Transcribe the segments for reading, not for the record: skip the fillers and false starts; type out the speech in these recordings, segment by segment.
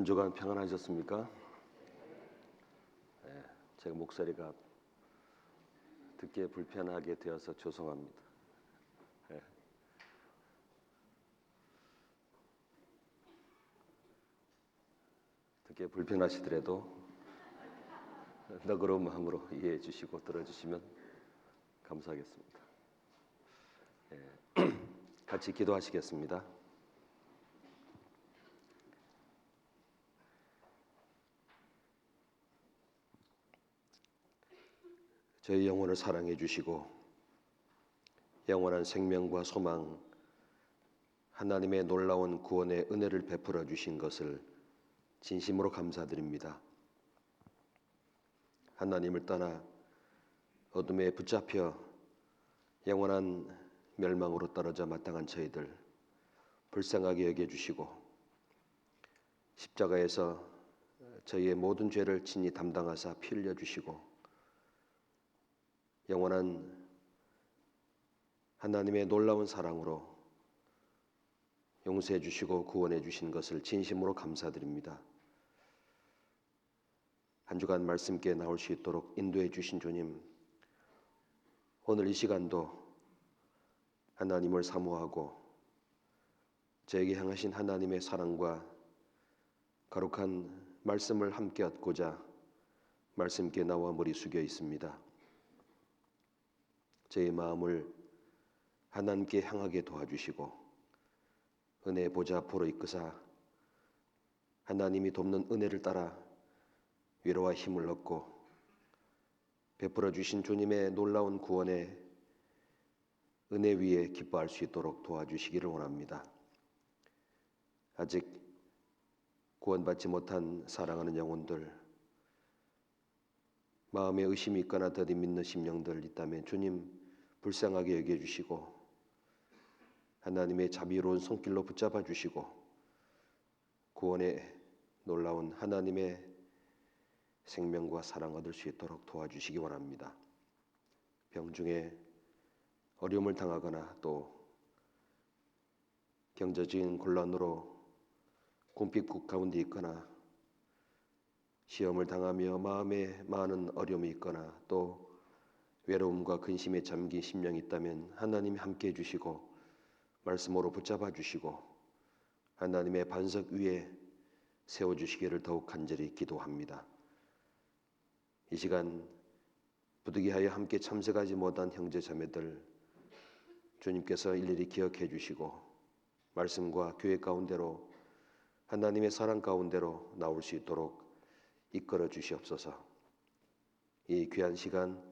한 주간 평안하셨습니까? 네, 제가 목소리가 듣기에 불편하게 되어서 죄송합니다. 네. 듣기에 불편하시더라도 너그러운 마음으로 이해해 주시고 들어주시면 감사하겠습니다. 네. 같이 기도하시겠습니다. 저희 영혼을 사랑해 주시고 영원한 생명과 소망, 하나님의 놀라운 구원의 은혜를 베풀어 주신 것을 진심으로 감사드립니다. 하나님을 떠나 어둠에 붙잡혀 영원한 멸망으로 떨어져 마땅한 저희들 불쌍하게 여겨주시고 십자가에서 저희의 모든 죄를 친히 담당하사 피 흘려주시고 영원한 하나님의 놀라운 사랑으로 용서해 주시고 구원해 주신 것을 진심으로 감사드립니다. 한 주간 말씀께 나올 수 있도록 인도해 주신 주님, 오늘 이 시간도 하나님을 사모하고 저에게 향하신 하나님의 사랑과 거룩한 말씀을 함께 얻고자 말씀께 나와 머리 숙여 있습니다. 저의 마음을 하나님께 향하게 도와주시고 은혜의 보좌 앞으로 이끄사 하나님이 돕는 은혜를 따라 위로와 힘을 얻고 베풀어 주신 주님의 놀라운 구원의 은혜 위에 기뻐할 수 있도록 도와주시기를 원합니다. 아직 구원받지 못한 사랑하는 영혼들, 마음에 의심이 있거나 더디 믿는 심령들 있다면 주님 불쌍하게 여겨주시고 하나님의 자비로운 손길로 붙잡아 주시고 구원의 놀라운 하나님의 생명과 사랑 얻을 수 있도록 도와주시기 원합니다. 병중에 어려움을 당하거나 또 경제적인 곤란으로 궁핍국 가운데 있거나 시험을 당하며 마음에 많은 어려움이 있거나 또 외로움과 근심에 잠긴 심령이 있다면 하나님이 함께해 주시고 말씀으로 붙잡아 주시고 하나님의 반석 위에 세워주시기를 더욱 간절히 기도합니다. 이 시간 부득이하여 함께 참석하지 못한 형제 자매들 주님께서 일일이 기억해 주시고 말씀과 교회 가운데로 하나님의 사랑 가운데로 나올 수 있도록 이끌어 주시옵소서. 이 귀한 시간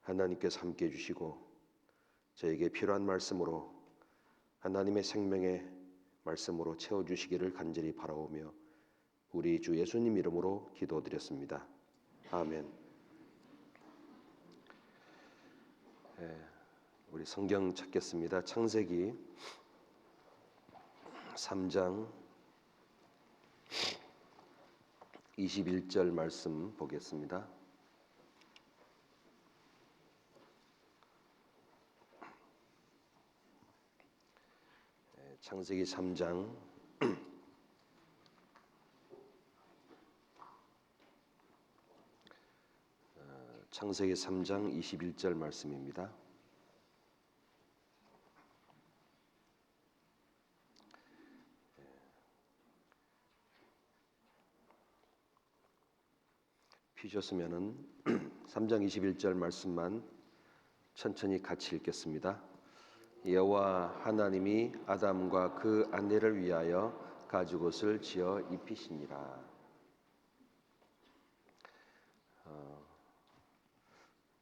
하나님께서 함께해 주시고 저에게 필요한 말씀으로 하나님의 생명의 말씀으로 채워주시기를 간절히 바라오며 우리 주 예수님 이름으로 기도드렸습니다. 아멘. 우리 성경 찾겠습니다. 창세기 3장 21절 말씀 보겠습니다. 창세기 3장 21절 말씀입니다. 피셨으면은 3장 21절 말씀만 천천히 같이 읽겠습니다. 여호와 하나님이 아담과 그 아내를 위하여 가죽옷을 지어 입히시니라.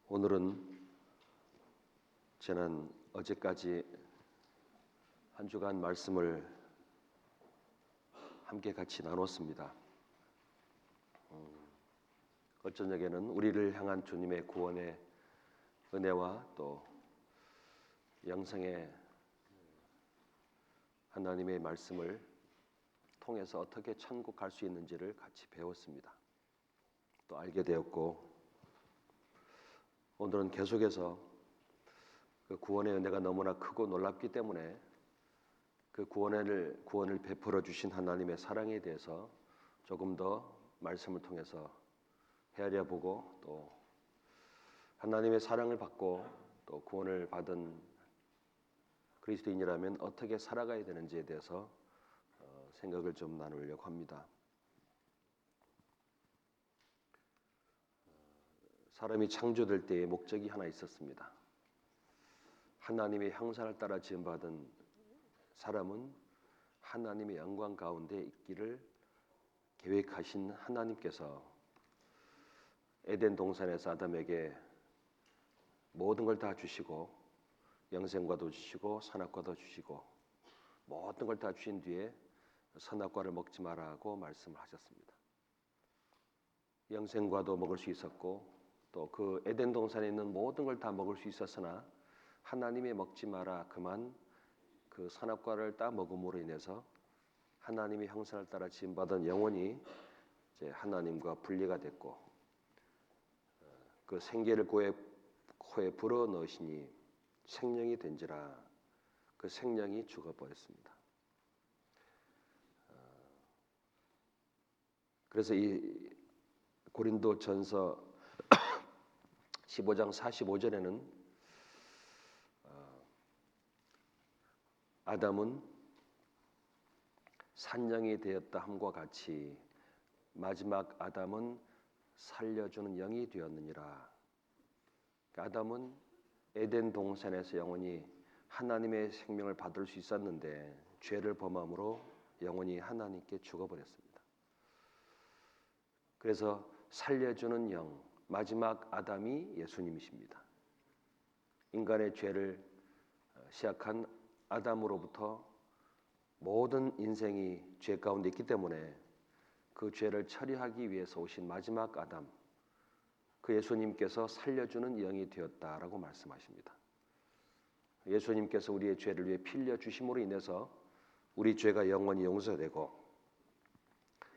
오늘은 저는 어제까지 한 주간 말씀을 함께 같이 나눴습니다. 어쩌녁에는 우리를 향한 주님의 구원의 은혜와 또 영생의 하나님의 말씀을 통해서 어떻게 천국 갈 수 있는지를 같이 배웠습니다. 또 알게 되었고 오늘은 계속해서 그 구원의 은혜가 너무나 크고 놀랍기 때문에 그 구원을 베풀어 주신 하나님의 사랑에 대해서 조금 더 말씀을 통해서 헤아려 보고 또 하나님의 사랑을 받고 또 구원을 받은 그리스도인이라면 어떻게 살아가야 되는지에 대해서 생각을 좀 나누려고 합니다. 사람이 창조될 때의 목적이 하나 있었습니다. 하나님의 형상을 따라 지음받은 사람은 하나님의 영광 가운데 있기를 계획하신 하나님께서 에덴 동산에서 아담에게 모든 걸 다 주시고 영생과도 주시고 선악과도 주시고 모든 걸 다 주신 뒤에 선악과를 먹지 말라고 말씀을 하셨습니다. 영생과도 먹을 수 있었고 또 그 에덴 동산에 있는 모든 걸 다 먹을 수 있었으나 하나님의 먹지 마라 그만 그 선악과를 딱 먹음으로 인해서 하나님의 형상을 따라 지음받은 영혼이 이제 하나님과 분리가 됐고 그 생기를 코에 불어 넣으시니 생명이 된지라 그 생명이 죽어버렸습니다. 그래서 이 고린도전서 15장 45절에는 아담은 산영이 되었다 함과 같이 마지막 아담은 살려주는 영이 되었느니라. 아담은 에덴 동산에서 영원히 하나님의 생명을 받을 수 있었는데 죄를 범함으로 영원히 하나님께 죽어버렸습니다. 그래서 살려주는 영, 마지막 아담이 예수님이십니다. 인간의 죄를 시작한 아담으로부터 모든 인생이 죄 가운데 있기 때문에 그 죄를 처리하기 위해서 오신 마지막 아담, 그 예수님께서 살려주는 영이 되었다라고 말씀하십니다. 예수님께서 우리의 죄를 위해 피 흘려 주심으로 인해서 우리 죄가 영원히 용서되고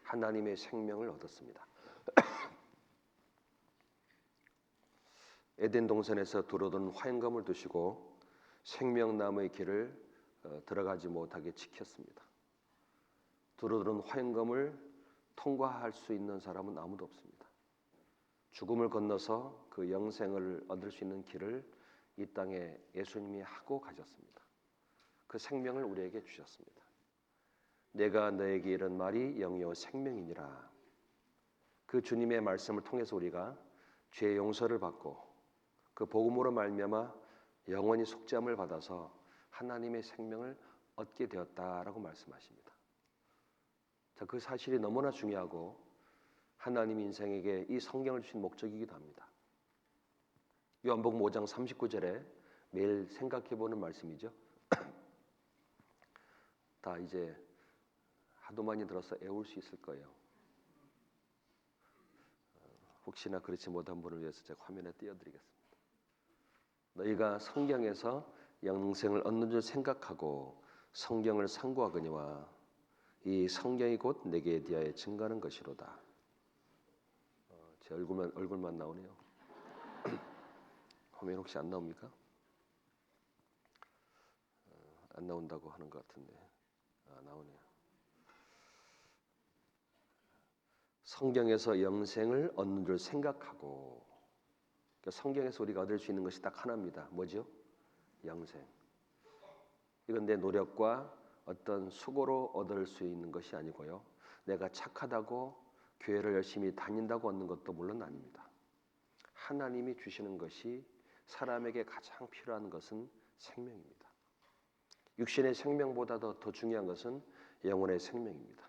하나님의 생명을 얻었습니다. 에덴 동산에서 두루던 화영검을 두시고 생명나무의 길을 들어가지 못하게 지켰습니다. 두루던 화영검을 통과할 수 있는 사람은 아무도 없습니다. 죽음을 건너서 그 영생을 얻을 수 있는 길을 이 땅에 예수님이 하고 가셨습니다. 그 생명을 우리에게 주셨습니다. 내가 너에게 이른 말이 영이요 생명이니라. 그 주님의 말씀을 통해서 우리가 죄의 용서를 받고 그 복음으로 말미암아 영원히 속죄함을 받아서 하나님의 생명을 얻게 되었다라고 말씀하십니다. 자, 그 사실이 너무나 중요하고 하나님 인생에게 이 성경을 주신 목적이기도 합니다. 요한복음 5장 39절에 매일 생각해보는 말씀이죠. 다 이제 하도 많이 들어서 애울 수 있을 거예요. 혹시나 그렇지 못한 분을 위해서 제가 화면에 띄워드리겠습니다. 너희가 성경에서 영생을 얻는 줄 생각하고 성경을 상고하거니와 이 성경이 곧 내게 대하여 증거하는 것이로다. 제 얼굴만 나오네요. 화면 혹시 안 나옵니까? 안 나온다고 하는 것 같은데 나오네요. 성경에서 영생을 얻는 줄 생각하고 그러니까 성경에서 우리가 얻을 수 있는 것이 딱 하나입니다. 뭐죠? 영생. 이건 내 노력과 어떤 수고로 얻을 수 있는 것이 아니고요. 내가 착하다고 교회를 열심히 다닌다고 얻는 것도 물론 아닙니다. 하나님이 주시는 것이 사람에게 가장 필요한 것은 생명입니다. 육신의 생명보다도 더 중요한 것은 영혼의 생명입니다.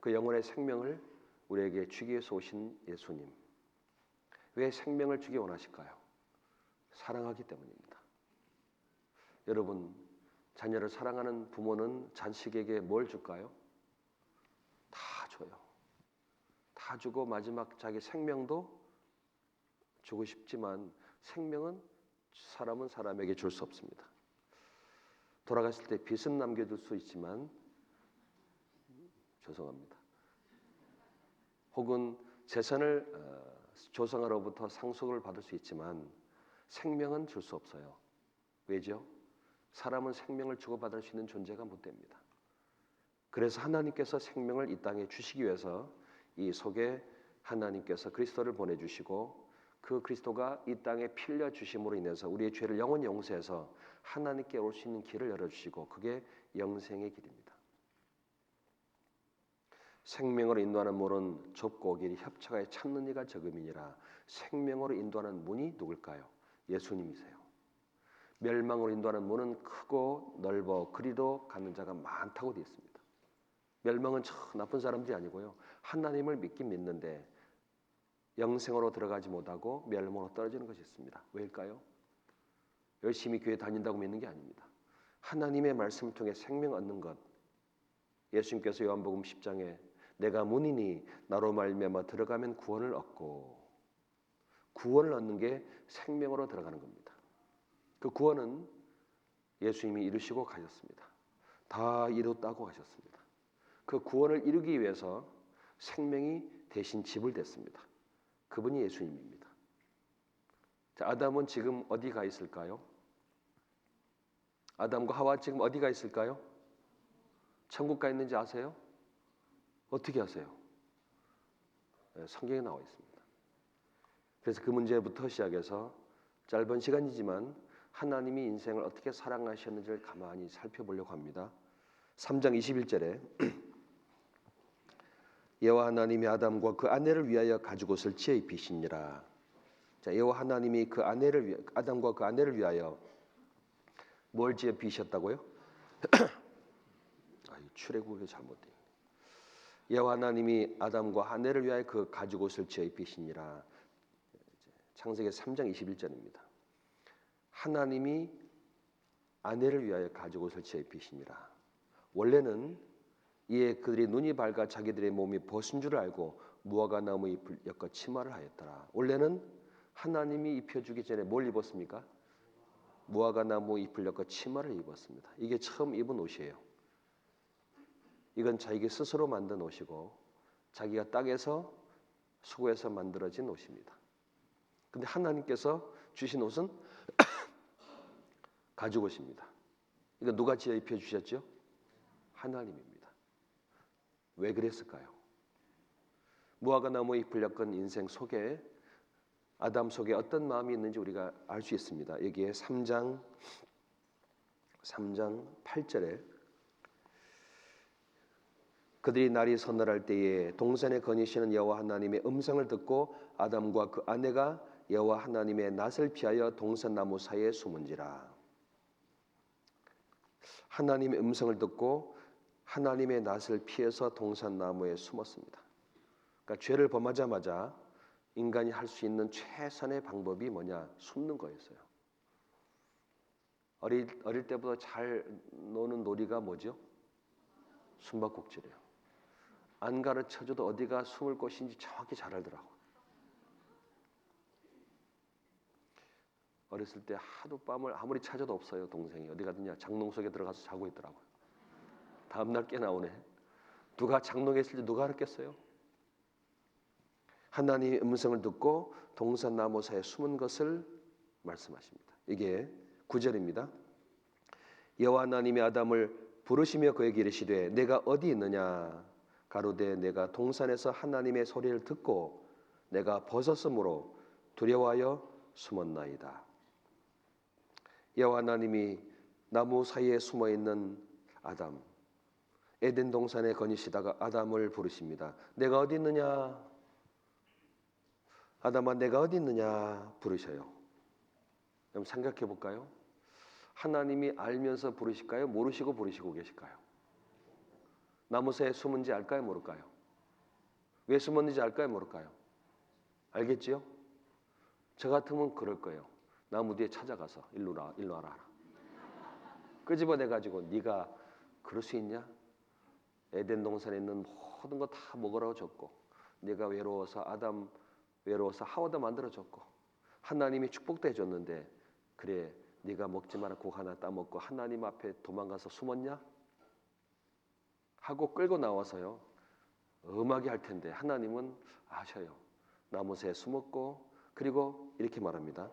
그 영혼의 생명을 우리에게 주기 위해서 오신 예수님. 왜 생명을 주기 원하실까요? 사랑하기 때문입니다. 여러분, 자녀를 사랑하는 부모는 자식에게 뭘 줄까요? 다 줘요. 다 주고 마지막 자기 생명도 주고 싶지만 생명은 사람은 사람에게 줄 수 없습니다. 돌아갔을 때 빚은 남겨둘 수 있지만 죄송합니다. 혹은 재산을 조상으로부터 상속을 받을 수 있지만 생명은 줄 수 없어요. 왜죠? 사람은 생명을 주고받을 수 있는 존재가 못 됩니다. 그래서 하나님께서 생명을 이 땅에 주시기 위해서 이 속에 하나님께서 그리스도를 보내주시고 그 그리스도가 이 땅에 피 흘려 주심으로 인해서 우리의 죄를 영원히 용서해서 하나님께 올 수 있는 길을 열어주시고 그게 영생의 길입니다. 생명으로 인도하는 문은 좁고 길이 협착하여 찾는 이가 적음이니라. 생명으로 인도하는 문이 누굴까요? 예수님이세요. 멸망으로 인도하는 문은 크고 넓어 그리도 가는 자가 많다고 되어 있습니다. 멸망은 나쁜 사람들이 아니고요. 하나님을 믿긴 믿는데 영생으로 들어가지 못하고 멸망으로 떨어지는 것이 있습니다. 왜일까요? 열심히 교회 다닌다고 믿는 게 아닙니다. 하나님의 말씀을 통해 생명 얻는 것. 예수님께서 요한복음 10장에 내가 문이니 나로 말미암아 들어가면 구원을 얻고, 구원을 얻는 게 생명으로 들어가는 겁니다. 그 구원은 예수님이 이루시고 가셨습니다. 다 이뤘다고 하셨습니다. 그 구원을 이루기 위해서 생명이 대신 지불됐습니다. 그분이 예수님입니다. 자, 아담은 지금 어디 가 있을까요? 아담과 하와 지금 어디 가 있을까요? 천국 가 있는지 아세요? 어떻게 아세요? 성경에 나와 있습니다. 그래서 그 문제부터 시작해서 짧은 시간이지만 하나님이 인생을 어떻게 사랑하셨는지를 가만히 살펴보려고 합니다. 3장 21절에 여호와 하나님이 아담과 그 아내를 위하여 가죽옷을 지어 입히시니라. 자, 여호와 하나님이 아담과 그 아내를 위하여 뭘 지어 입히셨다고요? 출애굽이 잘못돼요. 여호와 하나님이 아담과 아내를 위하여 그 가죽옷을 지어 입히시니라. 창세기 3장 21절입니다. 하나님이 아내를 위하여 가죽옷을 지어 입히시니라. 원래는 이에 그들이 눈이 밝아 자기들의 몸이 벗은 줄 알고 무화과 나무 잎을 엮어 치마를 하였더라. 원래는 하나님이 입혀주기 전에 뭘 입었습니까? 무화과 나무 잎을 엮어 치마를 입었습니다. 이게 처음 입은 옷이에요. 이건 자기 스스로 만든 옷이고 자기가 땅에서 수고해서 만들어진 옷입니다. 근데 하나님께서 주신 옷은 가죽옷입니다. 이거 누가 지어 입혀주셨죠? 하나님입니다. 왜 그랬을까요? 무화과 나무 잎을 엮은 인생 속에 아담 속에 어떤 마음이 있는지 우리가 알 수 있습니다. 여기에 3장 8절에 그들이 날이 서늘할 때에 동산에 거니시는 여호와 하나님의 음성을 듣고 아담과 그 아내가 여호와 하나님의 낯을 피하여 동산나무 사이에 숨은지라. 하나님의 음성을 듣고 하나님의 낯을 피해서 동산나무에 숨었습니다. 그러니까 죄를 범하자마자 인간이 할 수 있는 최선의 방법이 뭐냐? 숨는 거였어요. 어릴 때보다 잘 노는 놀이가 뭐죠? 숨바꼭질이에요. 안 가르쳐줘도 어디가 숨을 곳인지 정확히 잘 알더라고. 어렸을 때 하루 밤을 아무리 찾아도 없어요. 동생이 어디 가느냐? 장롱 속에 들어가서 자고 있더라고요. 다음날 깨 나오네. 누가 장롱에 있을지 누가 알았겠어요? 하나님의 음성을 듣고 동산나무 사이에 숨은 것을 말씀하십니다. 이게 9절입니다. 여호와 하나님이 아담을 부르시며 그에게 이르시되 내가 어디 있느냐? 가로되 내가 동산에서 하나님의 소리를 듣고 내가 벗었으므로 두려워하여 숨었나이다. 여호와 하나님이 나무 사이에 숨어 있는 아담, 에덴 동산에 거니시다가 아담을 부르십니다. 내가 어디 있느냐? 아담아, 내가 어디 있느냐? 부르셔요. 그럼 생각해 볼까요? 하나님이 알면서 부르실까요? 모르시고 부르시고 계실까요? 나무 사이에 숨은지 알까요? 모를까요? 왜 숨었는지 알까요? 모를까요? 알겠지요? 저 같으면 그럴 거예요. 나무 뒤에 찾아가서 일로 와라. 끄집어내가지고 네가 그럴 수 있냐? 에덴 동산에 있는 모든 거 다 먹으라고 줬고 네가 외로워서 하와도 만들어줬고 하나님이 축복도 해줬는데 그래 네가 먹지 마라 곡 하나 따먹고 하나님 앞에 도망가서 숨었냐? 하고 끌고 나와서요. 엄하게 할 텐데 하나님은 아셔요. 나무새에 숨었고 그리고 이렇게 말합니다.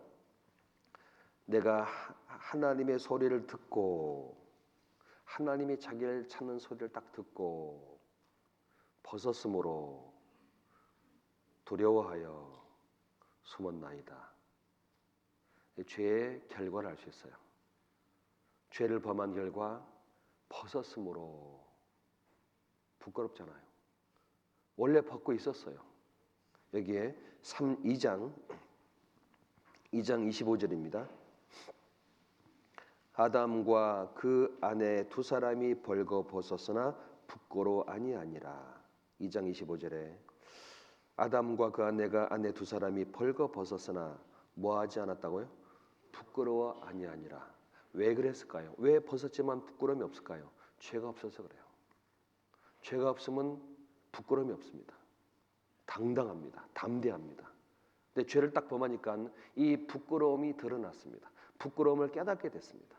내가 하나님의 소리를 듣고 하나님이 자기를 찾는 소리를 딱 듣고 벗었으므로 두려워하여 숨었나이다. 죄의 결과를 알 수 있어요. 죄를 범한 결과 벗었으므로 부끄럽잖아요. 원래 벗고 있었어요. 여기에 2장 25절입니다. 아담과 그 아내 두 사람이 벌거 벗었으나 부끄러워 아니하니라. 2장 25절에 아담과 그 아내 두 사람이 벌거 벗었으나 뭐하지 않았다고요? 부끄러워 아니하니라. 왜 그랬을까요? 왜 벗었지만 부끄러움이 없을까요? 죄가 없어서 그래요. 죄가 없으면 부끄러움이 없습니다. 당당합니다. 담대합니다. 근데 죄를 딱 범하니까 이 부끄러움이 드러났습니다. 부끄러움을 깨닫게 됐습니다.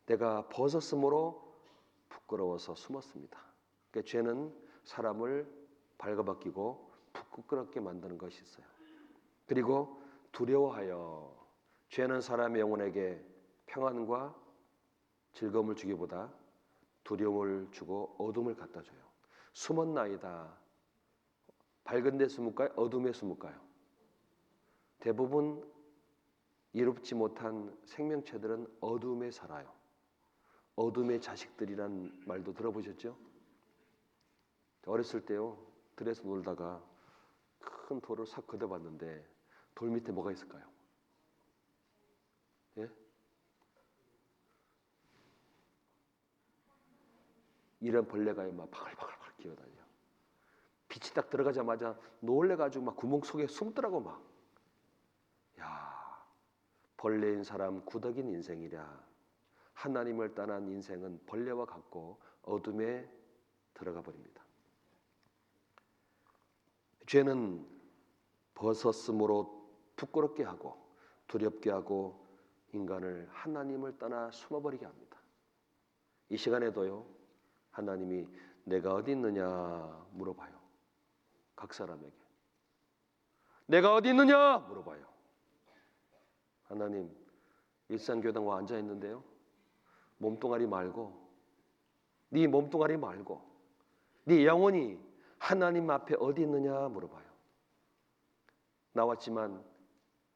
내가 벗었으므로 부끄러워서 숨었습니다. 그러니까 죄는 사람을 발가벗기고 부끄럽게 만드는 것이 있어요. 그리고 두려워하여, 죄는 사람의 영혼에게 평안과 즐거움을 주기보다 두려움을 주고 어둠을 갖다 줘요. 숨었나이다. 밝은 데 숨을까요? 어둠에 숨을까요? 대부분 이롭지 못한 생명체들은 어둠에 살아요. 어둠의 자식들이란 말도 들어보셨죠? 어렸을 때요, 들에서 놀다가 큰 돌을 싹 걷어봤는데 돌 밑에 뭐가 있을까요? 예? 이런 벌레가 막 바글바글 기어다녀. 빛이 딱 들어가자마자 놀래가지고 막 구멍 속에 숨더라고 막. 야, 벌레인 사람 구덕인 인생이랴. 하나님을 떠난 인생은 벌레와 같고 어둠에 들어가 버립니다. 죄는 벗었으므로 부끄럽게 하고 두렵게 하고 인간을 하나님을 떠나 숨어버리게 합니다. 이 시간에도요, 하나님이 내가 어디 있느냐 물어봐요. 각 사람에게. 내가 어디 있느냐 물어봐요. 하나님, 일산교당 와 앉아 있는데요, 몸뚱아리 말고, 네 몸뚱아리 말고 네 영혼이 하나님 앞에 어디 있느냐 물어봐요. 나왔지만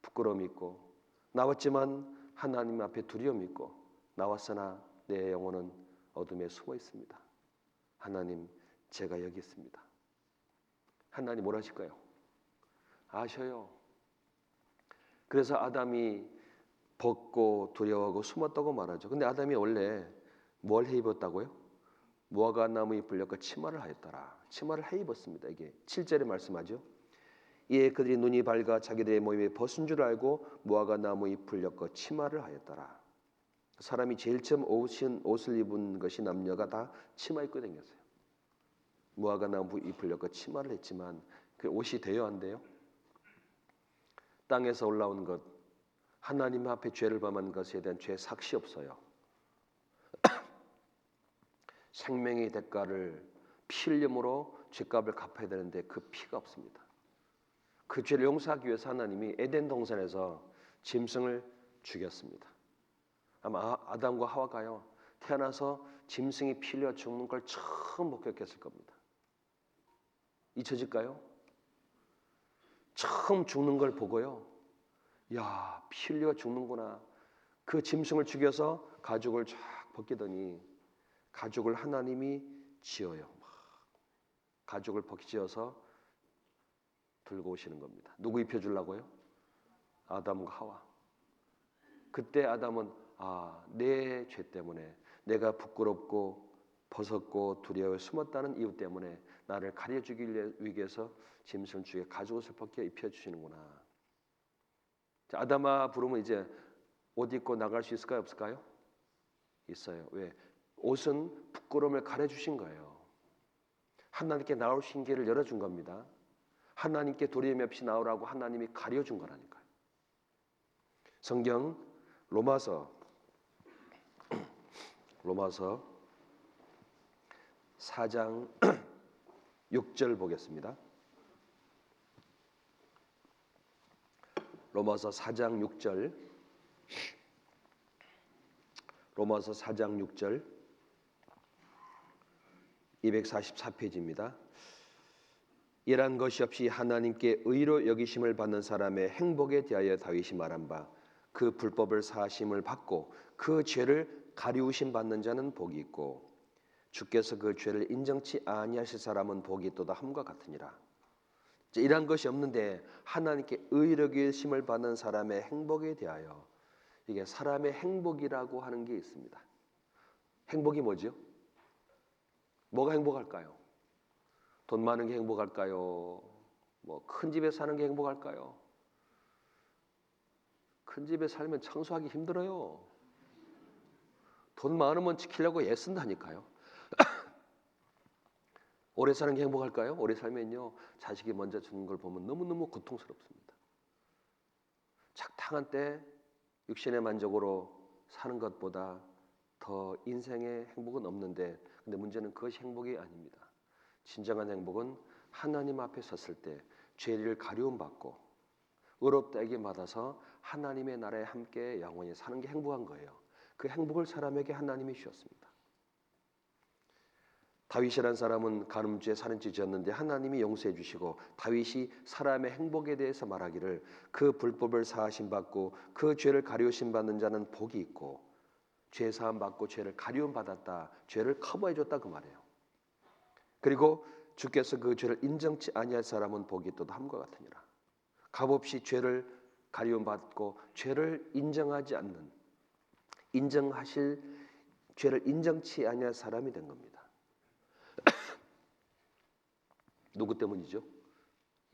부끄러움이 있고, 나왔지만 하나님 앞에 두려움이 있고, 나왔으나 내 영혼은 어둠에 숨어 있습니다. 하나님, 제가 여기 있습니다. 하나님 뭘 하실까요? 아셔요. 그래서 아담이 벗고 두려워하고 숨었다고 말하죠. 근데 아담이 원래 뭘 해 입었다고요? 무화과 나무 잎을 엮어 치마를 하였더라. 치마를 해 입었습니다. 이게 7절에 말씀하죠. 이에 그들이 눈이 밝아 자기들의 몸에 벗은 줄 알고 무화과 나무 잎을 엮어 치마를 하였더라. 사람이 제일 처음 옷을 입은 것이 남녀가 다 치마 입고 다녔어요. 무화과 나무 잎을 엮어 치마를 했지만 그 옷이 돼요, 안 돼요? 땅에서 올라온 것, 하나님 앞에 죄를 범한 것에 대한 죄 삭시 없어요. 생명의 대가를 피 흘림으로 죄값을 갚아야 되는데 그 피가 없습니다. 그 죄를 용서하기 위해서 하나님이 에덴 동산에서 짐승을 죽였습니다. 아마 아담과 하와가요, 태어나서 짐승이 피 흘려 죽는 걸 처음 목격했을 겁니다. 잊혀질까요? 처음 죽는 걸 보고요, 야, 피 흘려 죽는구나. 그 짐승을 죽여서 가죽을 쫙 벗기더니 가죽을 하나님이 지어요. 가죽을 벗기지어서 들고 오시는 겁니다. 누구 입혀주려고요? 아담과 하와. 그때 아담은 내 죄 때문에, 내가 부끄럽고 벗었고 두려워 숨었다는 이유 때문에 나를 가려주기 위해서 짐승을 죽여 가죽옷을 벗겨 입혀주시는구나. 자, 아담아 부르면 이제 옷 입고 나갈 수 있을까요? 없을까요? 있어요. 왜? 옷은 부끄러움을 가려주신 거예요. 하나님께 나오신 길을 열어준 겁니다. 하나님께 두려움 없이 나오라고 하나님이 가려준 거라니까요. 성경 로마서 4장 6절 보겠습니다. 로마서 4장 6절. 로마서 4장 6절 244페이지입니다. 이러한 것이 없이 하나님께 의로 여기심을 받는 사람의 행복에 대하여 다윗이 말한 바 그 불법을 사하심을 받고 그 죄를 가리우심 받는 자는 복이 있고 주께서 그 죄를 인정치 아니하실 사람은 복이 있도다 함과 같으니라. 이러한 것이 없는데 하나님께 의로 여기심을 받는 사람의 행복에 대하여, 이게 사람의 행복이라고 하는 게 있습니다. 행복이 뭐죠? 뭐가 행복할까요? 돈 많은 게 행복할까요? 뭐 큰 집에 사는 게 행복할까요? 큰 집에 살면 청소하기 힘들어요. 돈 많으면 지키려고 애쓴다니까요. 오래 사는 게 행복할까요? 오래 살면요, 자식이 먼저 주는 걸 보면 너무너무 고통스럽습니다. 적당한 때 육신의 만족으로 사는 것보다 더 인생의 행복은 없는데, 근데 문제는 그것이 행복이 아닙니다. 진정한 행복은 하나님 앞에 섰을 때 죄를 가리움 받고 의롭다 여김 받아서 하나님의 나라에 함께 영원히 사는 게 행복한 거예요. 그 행복을 사람에게 하나님이 주셨습니다. 다윗이라는 사람은 간음죄, 살인죄 지었는데 하나님이 용서해 주시고, 다윗이 사람의 행복에 대해서 말하기를 그 불법을 사하심 받고 그 죄를 가리우심 받는 자는 복이 있고, 죄 사함 받고 죄를 가리움 받았다, 죄를 커버해 줬다 그 말이에요. 그리고 주께서 그 죄를 인정치 아니할 사람은 복이 있도다 함과 같으니라. 값없이 죄를 가리움 받고 죄를 인정하지 않는, 인정하실 죄를 인정치 아니할 사람이 된 겁니다. 누구 때문이죠?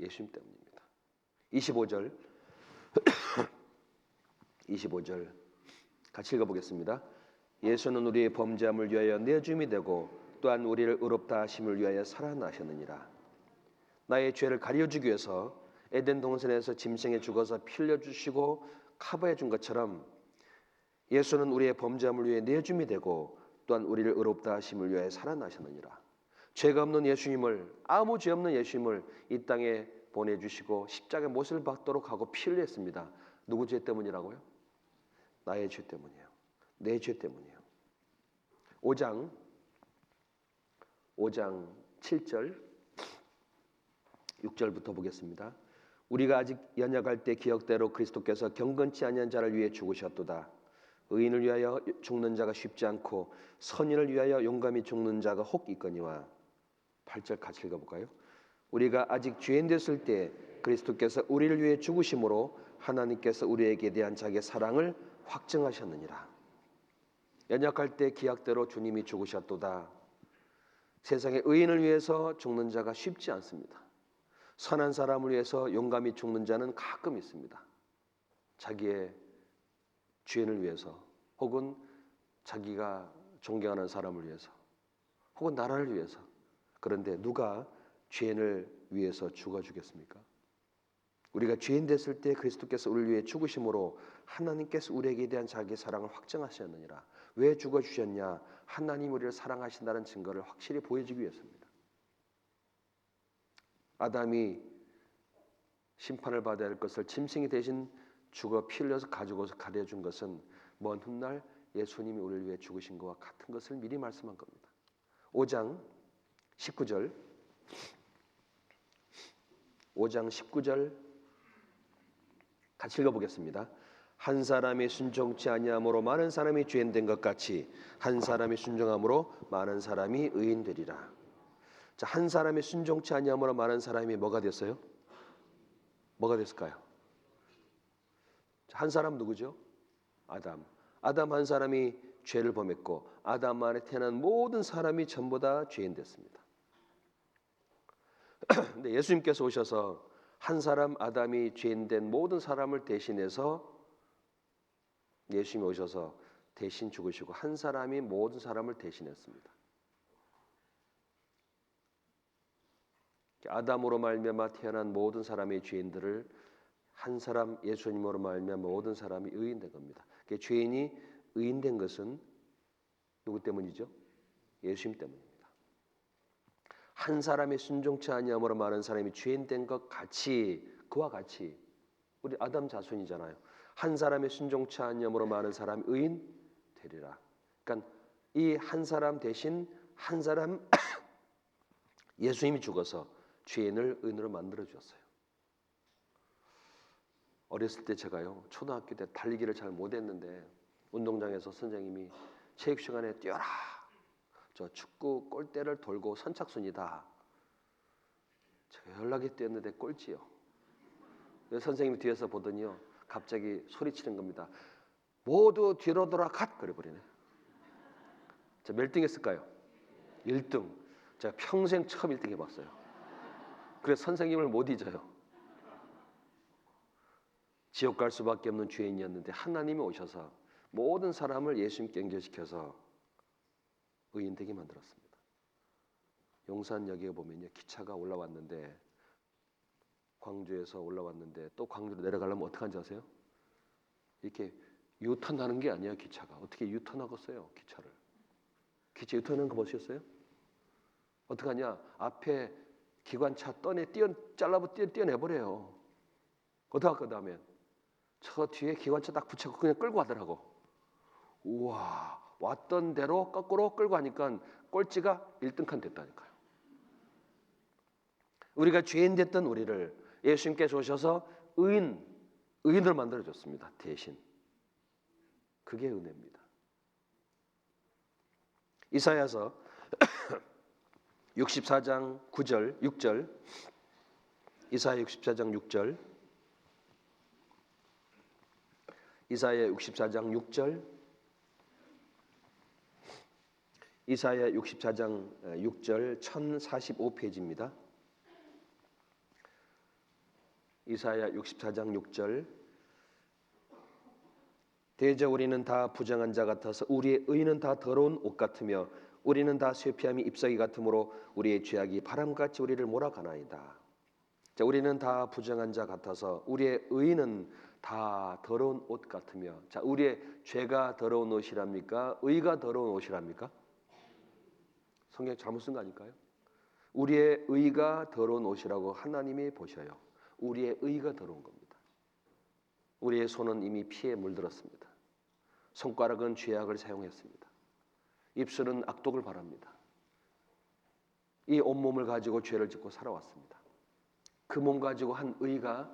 예수님 때문입니다. 25절 25절 같이 읽어보겠습니다. 예수는 우리의 범죄함을 위하여 내줌이 되고 또한 우리를 의롭다 하심을 위하여 살아나셨느니라. 나의 죄를 가려주기 위해서 에덴 동산에서 짐승에 죽어서 피 흘려주시고 커버해 준 것처럼 예수는 우리의 범죄함을 위해 내줌이 되고 또한 우리를 의롭다 하심을 위하여 살아나셨느니라. 죄가 없는 예수님을, 아무 죄 없는 예수님을 이 땅에 보내주시고 십자가의 못을 받도록 하고 피 흘렸습니다. 누구 죄 때문이라고요? 나의 죄 때문이에요. 내 죄 때문이에요. 5장 7절 6절부터 보겠습니다. 우리가 아직 연약할 때 기억대로 그리스도께서 경건치 아니한 자를 위해 죽으셨도다. 의인을 위하여 죽는 자가 쉽지 않고 선인을 위하여 용감히 죽는 자가 혹 있거니와. 8절 같이 읽어볼까요? 우리가 아직 죄인 됐을 때 그리스도께서 우리를 위해 죽으심으로 하나님께서 우리에게 대한 자기의 사랑을 확증하셨느니라. 연약할 때 기약대로 주님이 죽으셨도다. 세상의 의인을 위해서 죽는 자가 쉽지 않습니다. 선한 사람을 위해서 용감히 죽는 자는 가끔 있습니다. 자기의 죄인을 위해서, 혹은 자기가 존경하는 사람을 위해서, 혹은 나라를 위해서. 그런데 누가 죄인을 위해서 죽어주겠습니까? 우리가 죄인 됐을 때 그리스도께서 우리를 위해 죽으심으로 하나님께서 우리에게 대한 자기의 사랑을 확증하셨느니라. 왜 죽어주셨냐? 하나님 우리를 사랑하신다는 증거를 확실히 보여주기 위해서입니다. 아담이 심판을 받아야 할 것을 짐승이 대신 죽어 피 흘려서 가지고서 가려준 것은 먼 훗날 예수님이 우리를 위해 죽으신 것과 같은 것을 미리 말씀한 겁니다. 5장 19절 5장 19절 같이 읽어보겠습니다. 한 사람이 순종치 아니함으로 많은 사람이 죄인 된 것 같이 한 사람이 순종함으로 많은 사람이 의인 되리라. 자, 한 사람이 순종치 아니함으로 많은 사람이 뭐가 됐어요? 뭐가 됐을까요? 한 사람 누구죠? 아담. 아담 한 사람이 죄를 범했고 아담 안에 태어난 모든 사람이 전부 다 죄인 됐습니다. 근데 예수님께서 오셔서 한 사람 아담이 죄인 된 모든 사람을 대신해서 예수님이 오셔서 대신 죽으시고 한 사람이 모든 사람을 대신했습니다. 아담으로 말미암아 태어난 모든 사람의 죄인들을 한 사람 예수님으로 말미암아 모든 사람이 의인된 겁니다. 죄인이 의인된 것은 누구 때문이죠? 예수님 때문입니다. 한 사람이 순종치 아니함으로 많은 사람이 죄인된 것 같이, 그와 같이 우리 아담 자손이잖아요. 한 사람이 순종치 아니함으로 많은 사람이 의인 되리라. 그러니까 이 한 사람 대신 한 사람 예수님이 죽어서 죄인을 의인으로 만들어 주었어요. 어렸을 때 제가요, 초등학교 때 달리기를 잘 못했는데 운동장에서 선생님이 체육 시간에 뛰어라, 저 축구 골대를 돌고 선착순이다. 제가 연락이 뛰었는데 꼴찌요. 선생님이 뒤에서 보더니요, 갑자기 소리치는 겁니다. 모두 뒤로 돌아 갓! 그래버리네. 저 몇 등 했을까요? 1등. 제가 평생 처음 1등 해봤어요. 그래서 선생님을 못 잊어요. 지옥 갈 수밖에 없는 죄인이었는데 하나님이 오셔서 모든 사람을 예수님께 연결시켜서 의인 되게 만들었습니다. 용산역에 보면요, 기차가 올라왔는데, 광주에서 올라왔는데 또 광주로 내려가려면 어떻게 하는지 아세요? 이렇게 유턴하는 게 아니야. 기차가 어떻게 유턴하겠어요? 기차를. 기차 유턴하는 거 보셨어요? 어떻게 하냐? 앞에 기관차 뛰어내버려요. 어떻게 할 거다면 저 뒤에 기관차 딱 붙여서 그냥 끌고 가더라고. 우와, 왔던 대로 거꾸로 끌고 가니까 꼴찌가 1등칸 됐다니까요. 우리가 죄인 됐던 우리를 예수님께서 오셔서 의인을 만들어줬습니다. 대신. 그게 은혜입니다. 이사야서 64장 9절 6절, 이사야 64장 6절, 이사야 64장 6절, 이사야 64장 6절 1045페이지입니다. 이사야 64장 6절. 대저 우리는 다 부정한 자 같아서 우리의 의는 다 더러운 옷 같으며 우리는 다 쇠피함이 잎사귀 같으므로 우리의 죄악이 바람같이 우리를 몰아가나이다. 자, 우리는 다 부정한 자 같아서 우리의 의는 다 더러운 옷 같으며, 자, 우리의 죄가 더러운 옷이랍니까? 의가 더러운 옷이랍니까? 성경 잘못 쓴 거 아닐까요? 우리의 의가 더러운 옷이라고 하나님이 보셔요. 우리의 의가 더러운 겁니다. 우리의 손은 이미 피에 물들었습니다. 손가락은 죄악을 사용했습니다. 입술은 악독을 바랍니다. 이 온몸을 가지고 죄를 짓고 살아왔습니다. 그 몸 가지고 한 의가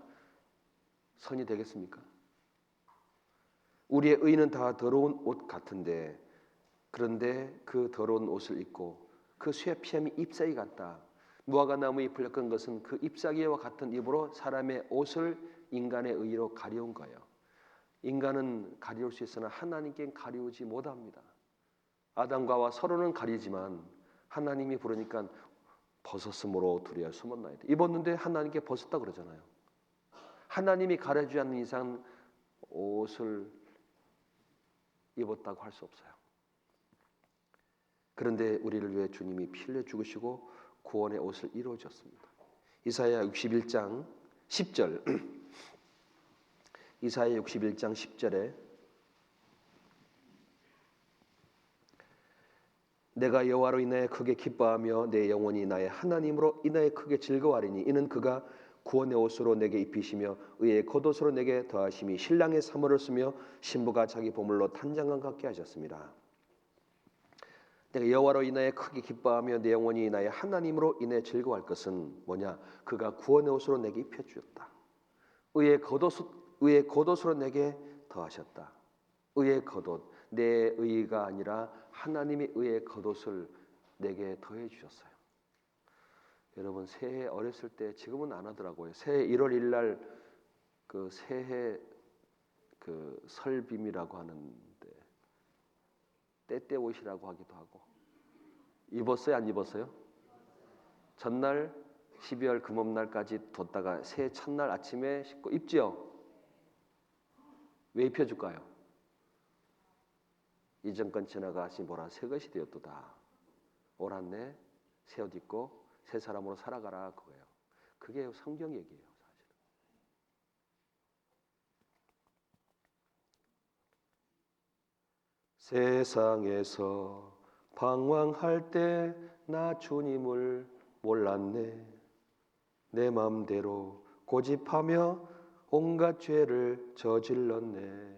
선이 되겠습니까? 우리의 의는 다 더러운 옷 같은데, 그런데 그 더러운 옷을 입고 그 쇠피함이 잎사귀 같다. 무화과 나무 잎을 엮은 것은 그 잎사귀와 같은 잎으로 사람의 옷을 인간의 의로 가려운 거예요. 인간은 가리울 수 있으나 하나님께는 가리우지 못합니다. 아담과 하와 서로는 가리지만 하나님이 부르니까 벗었으므로 두려워 숨었나이다. 입었는데 하나님께 벗었다 그러잖아요. 하나님이 가려주지 않는 이상 옷을 입었다고 할 수 없어요. 그런데 우리를 위해 주님이 피 흘려 죽으시고 구원의 옷을 이루어 주셨습니다. 이사야 61장 10절. 이사야 61장 10절에 내가 여호와로 인하여 크게 기뻐하며 내 영혼이 나의 하나님으로 인하여 크게 즐거워하리니 이는 그가 구원의 옷으로 내게 입히시며 의의 겉옷으로 내게 더하심이 신랑의 사모를 쓰며 신부가 자기 보물로 탄장감 갖게 하셨습니다. 내가 여호와로 인하여 크게 기뻐하며 내 영혼이 나의 하나님으로 인해 즐거워할 것은 뭐냐? 그가 구원의 옷으로 내게 입혀주었다. 의의 겉옷으로 내게 더하셨다. 의의 겉옷, 내 의가 아니라 하나님의 의의 겉옷을 내게 더해 주셨어요. 여러분, 새해 어렸을 때, 지금은 안 하더라고요. 새해 1월 1일 날 그 새해 그 설빔이라고 하는데 때때 옷이라고 하기도 하고. 입었어요, 안 입었어요? 전날 12월 금음날까지 뒀다가 새해 첫날 아침에 씻고 입지요? 왜 입혀줄까요? 이전 건 지나가시 보라 새 것이 되었도다. 올 한 해 새 옷 입고 새 사람으로 살아가라 그거예요. 그게 성경 얘기예요, 사실은. 세상에서 방황할 때 나 주님을 몰랐네. 내 맘대로 고집하며 온갖 죄를 저질렀네.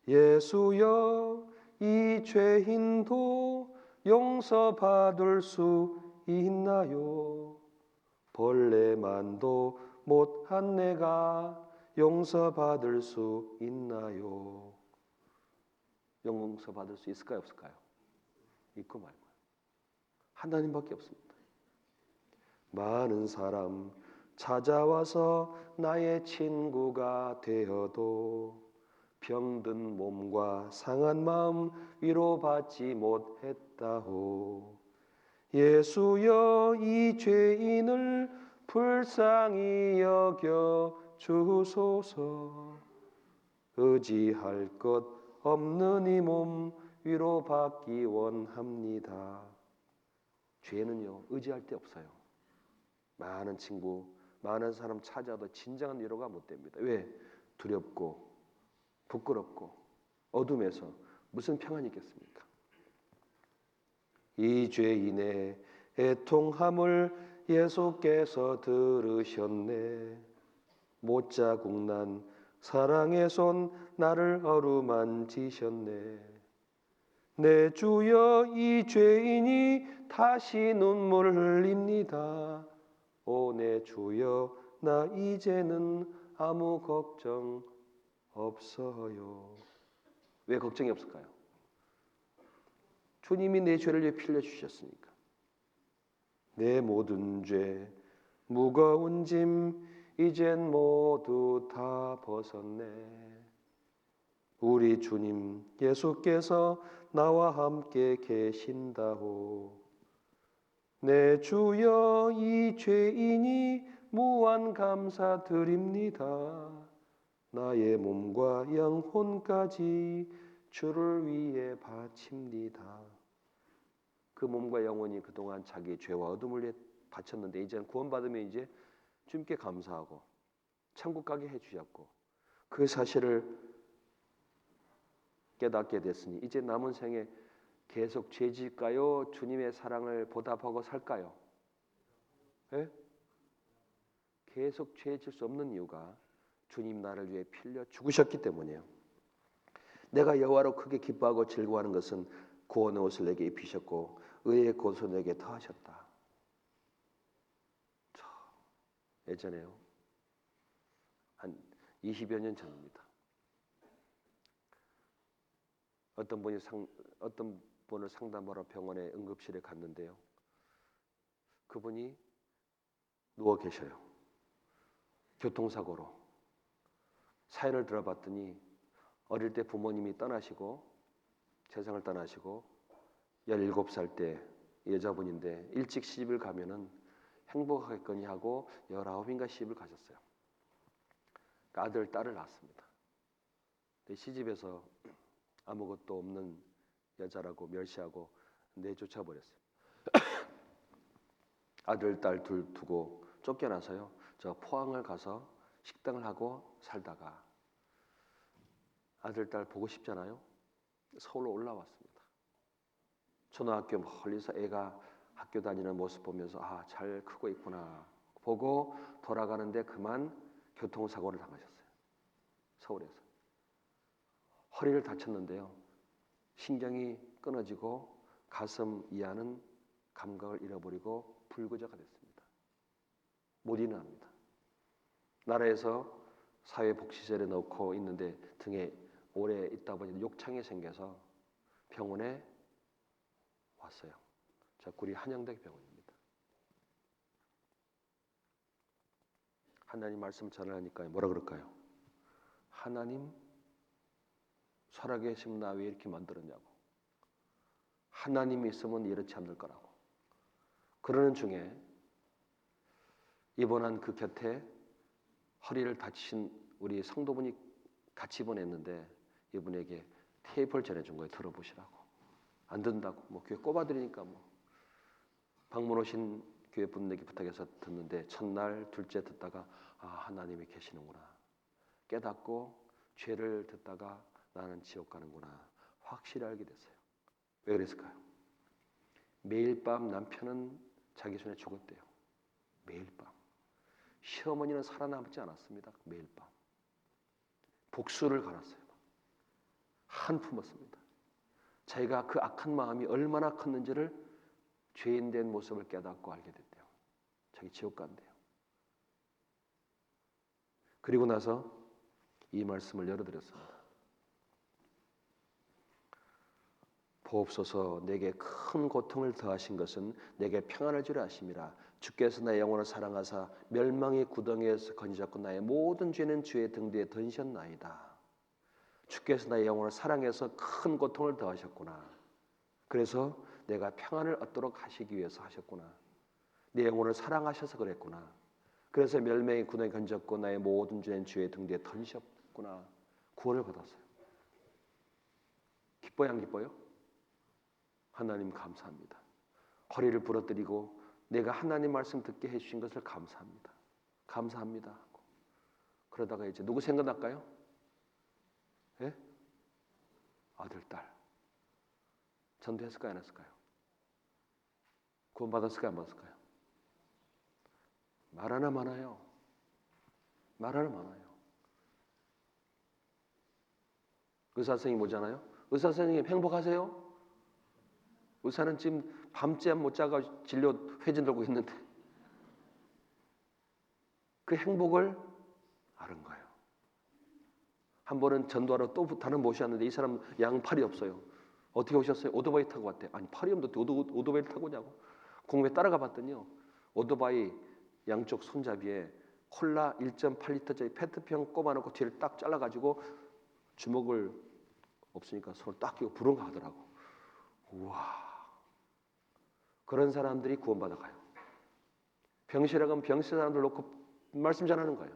예수여 이 죄인도 용서받을 수 있나요? 벌레만도 못한 내가 용서받을 수 있나요? 용서받을 수 있을까요, 없을까요? 있고 말고. 하나님밖에 없습니다. 많은 사람 찾아와서 나의 친구가 되어도 병든 몸과 상한 마음 위로받지 못했다오. 예수여, 이 죄인을 불쌍히 여겨 주소서. 의지할 것 없는 이 몸 위로받기 원합니다. 죄는요, 의지할 데 없어요. 많은 친구, 많은 사람 찾아도 진정한 위로가 못 됩니다. 왜? 두렵고 부끄럽고 어둠에서 무슨 평안이 있겠습니까? 이 죄인의 애통함을 예수께서 들으셨네. 못자국난 사랑의 손 나를 어루만지셨네. 내 주여, 이 죄인이 다시 눈물 흘립니다. 오 내 주여, 나 이제는 아무 걱정 없어요. 왜 걱정이 없을까요? 주님이 내 죄를 위해 피 흘려주셨으니까. 내 모든 죄 무거운 짐 이젠 모두 다 벗었네. 우리 주님 예수께서 나와 함께 계신다오. 내 주여, 이 죄인이 무한 감사드립니다. 나의 몸과 영혼까지 주를 위해 바칩니다. 그 몸과 영혼이 그동안 자기 죄와 어둠을 위해 바쳤는데 이제는 구원받으면 이제 주님께 감사하고 천국 가게 해주셨고 그 사실을 깨닫게 됐으니 이제 남은 생에 계속 죄질까요? 주님의 사랑을 보답하고 살까요? 예? 계속 죄질 수 없는 이유가 주님 나를 위해 피 흘려 죽으셨기 때문이에요. 내가 여호와로 크게 기뻐하고 즐거워하는 것은 구원의 옷을 내게 입히셨고 의의 옷을 내게 더하셨다. 예전에요. 한 20여 년 전입니다. 어떤 분을 상담하러 병원에 응급실에 갔는데요. 그분이 누워 계셔요. 교통사고로. 사연을 들어봤더니 어릴 때 부모님이 떠나시고 세상을 떠나시고 17살 때 여자분인데 일찍 시집을 가면은 행복하겠거니 하고 19인가 시집을 가셨어요. 아들, 딸을 낳았습니다. 시집에서 아무것도 없는 여자라고 멸시하고 내쫓아 버렸어요. 아들, 딸 둘 두고 쫓겨나서요. 저 포항을 가서 식당을 하고 살다가 아들, 딸 보고 싶잖아요. 서울로 올라왔습니다. 초등학교 멀리서 애가 학교 다니는 모습 보면서 아, 잘 크고 있구나 보고 돌아가는데 그만 교통사고를 당하셨어요. 서울에서. 허리를 다쳤는데요. 신경이 끊어지고 가슴 이하는 감각을 잃어버리고 불구조가 됐습니다. 못 일어납니다. 나라에서 사회복지제를 넣고 있는데 등에 오래 있다 보니 욕창이 생겨서 병원에 왔어요. 저 구리 한영대 병원입니다. 하나님 말씀 전하니까 뭐라 그럴까요? 하나님 살아계신 나 왜 이렇게 만들었냐고. 하나님이 있으면 이렇지 않을 거라고. 그러는 중에 입원한 그 곁에 허리를 다치신 우리 성도분이 같이 입원했는데 이분에게 테이프를 전해준 거예요. 들어보시라고. 안 듣는다고. 뭐 교회 꼽아드리니까 뭐. 방문 오신 교회 분에게 부탁해서 듣는데 첫날, 둘째 듣다가 아, 하나님이 계시는구나. 깨닫고 죄를 듣다가 나는 지옥 가는구나. 확실히 알게 됐어요. 왜 그랬을까요? 매일 밤 남편은 자기 손에 죽었대요. 매일 밤. 시어머니는 살아남지 않았습니다. 매일 밤. 복수를 갈았어요. 한 품었습니다. 자기가 그 악한 마음이 얼마나 컸는지를 죄인된 모습을 깨닫고 알게 됐대요. 자기 지옥 간대요. 그리고 나서 이 말씀을 열어드렸습니다. 보옵소서, 내게 큰 고통을 더하신 것은 내게 평안을 주려 하심이라. 주께서 나의 영혼을 사랑하사 멸망의 구덩이에서 건지셨고 나의 모든 죄는 주의 등 뒤에 던지셨나이다. 주께서 나의 영혼을 사랑해서 큰 고통을 더하셨구나. 그래서 내가 평안을 얻도록 하시기 위해서 하셨구나. 내 영혼을 사랑하셔서 그랬구나. 그래서 멸망의 구덩이에 건졌고 나의 모든 죄는 주의 등 뒤에 던지셨구나. 구원을 받았어요. 기뻐요, 안 기뻐요? 하나님 감사합니다. 허리를 부러뜨리고 내가 하나님 말씀 듣게 해주신 것을 감사합니다. 감사합니다. 그러다가 이제 누구 생각날까요? 예? 아들, 딸. 전도했을까요? 안 했을까요? 구원 받았을까요? 안 받았을까요? 말 하나 많아요. 말 하나 많아요. 의사 선생님 오잖아요. 의사 선생님 행복하세요? 의사는 지금 밤잠 못 자가 진료 회진 들고 있는데 그 행복을 아는 거예요. 한 번은 전도하러 또 다른 모셨는데 이 사람 양팔이 없어요. 어떻게 오셨어요? 오토바이 타고 왔대요. 아니 팔이 없는데 오토바이를 타고 오냐고. 공부에 따라가 봤더니요. 오토바이 양쪽 손잡이에 콜라 1.8리터짜리 페트병 꼽아놓고 뒤를 딱 잘라가지고 주먹을 없으니까 손을 딱 끼고 부른가 하더라고. 우와. 그런 사람들이 구원받아 가요. 병실에 가면 병실 사람들 놓고 말씀 전하는 거예요.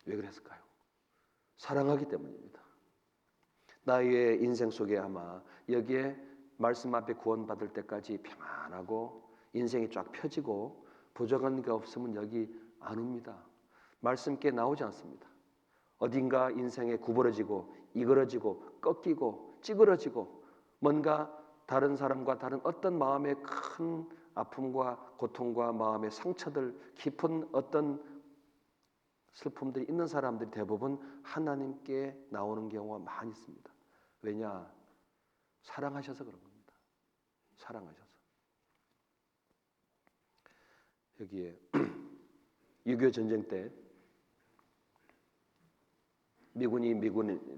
왜 그랬을까요? 사랑하기 때문입니다. 나의 인생 속에 아마 여기에 말씀 앞에 구원받을 때까지 평안하고 인생이 쫙 펴지고 부족한 게 없으면 여기 안 옵니다. 말씀께 나오지 않습니다. 어딘가 인생에 구부러지고 이그러지고 꺾이고 찌그러지고 뭔가 다른 사람과 다른 어떤 마음의 큰 아픔과 고통과 마음의 상처들 깊은 어떤 슬픔들이 있는 사람들이 대부분 하나님께 나오는 경우가 많이 있습니다. 왜냐? 사랑하셔서 그런 겁니다. 사랑하셔서. 여기에 6.25 전쟁 때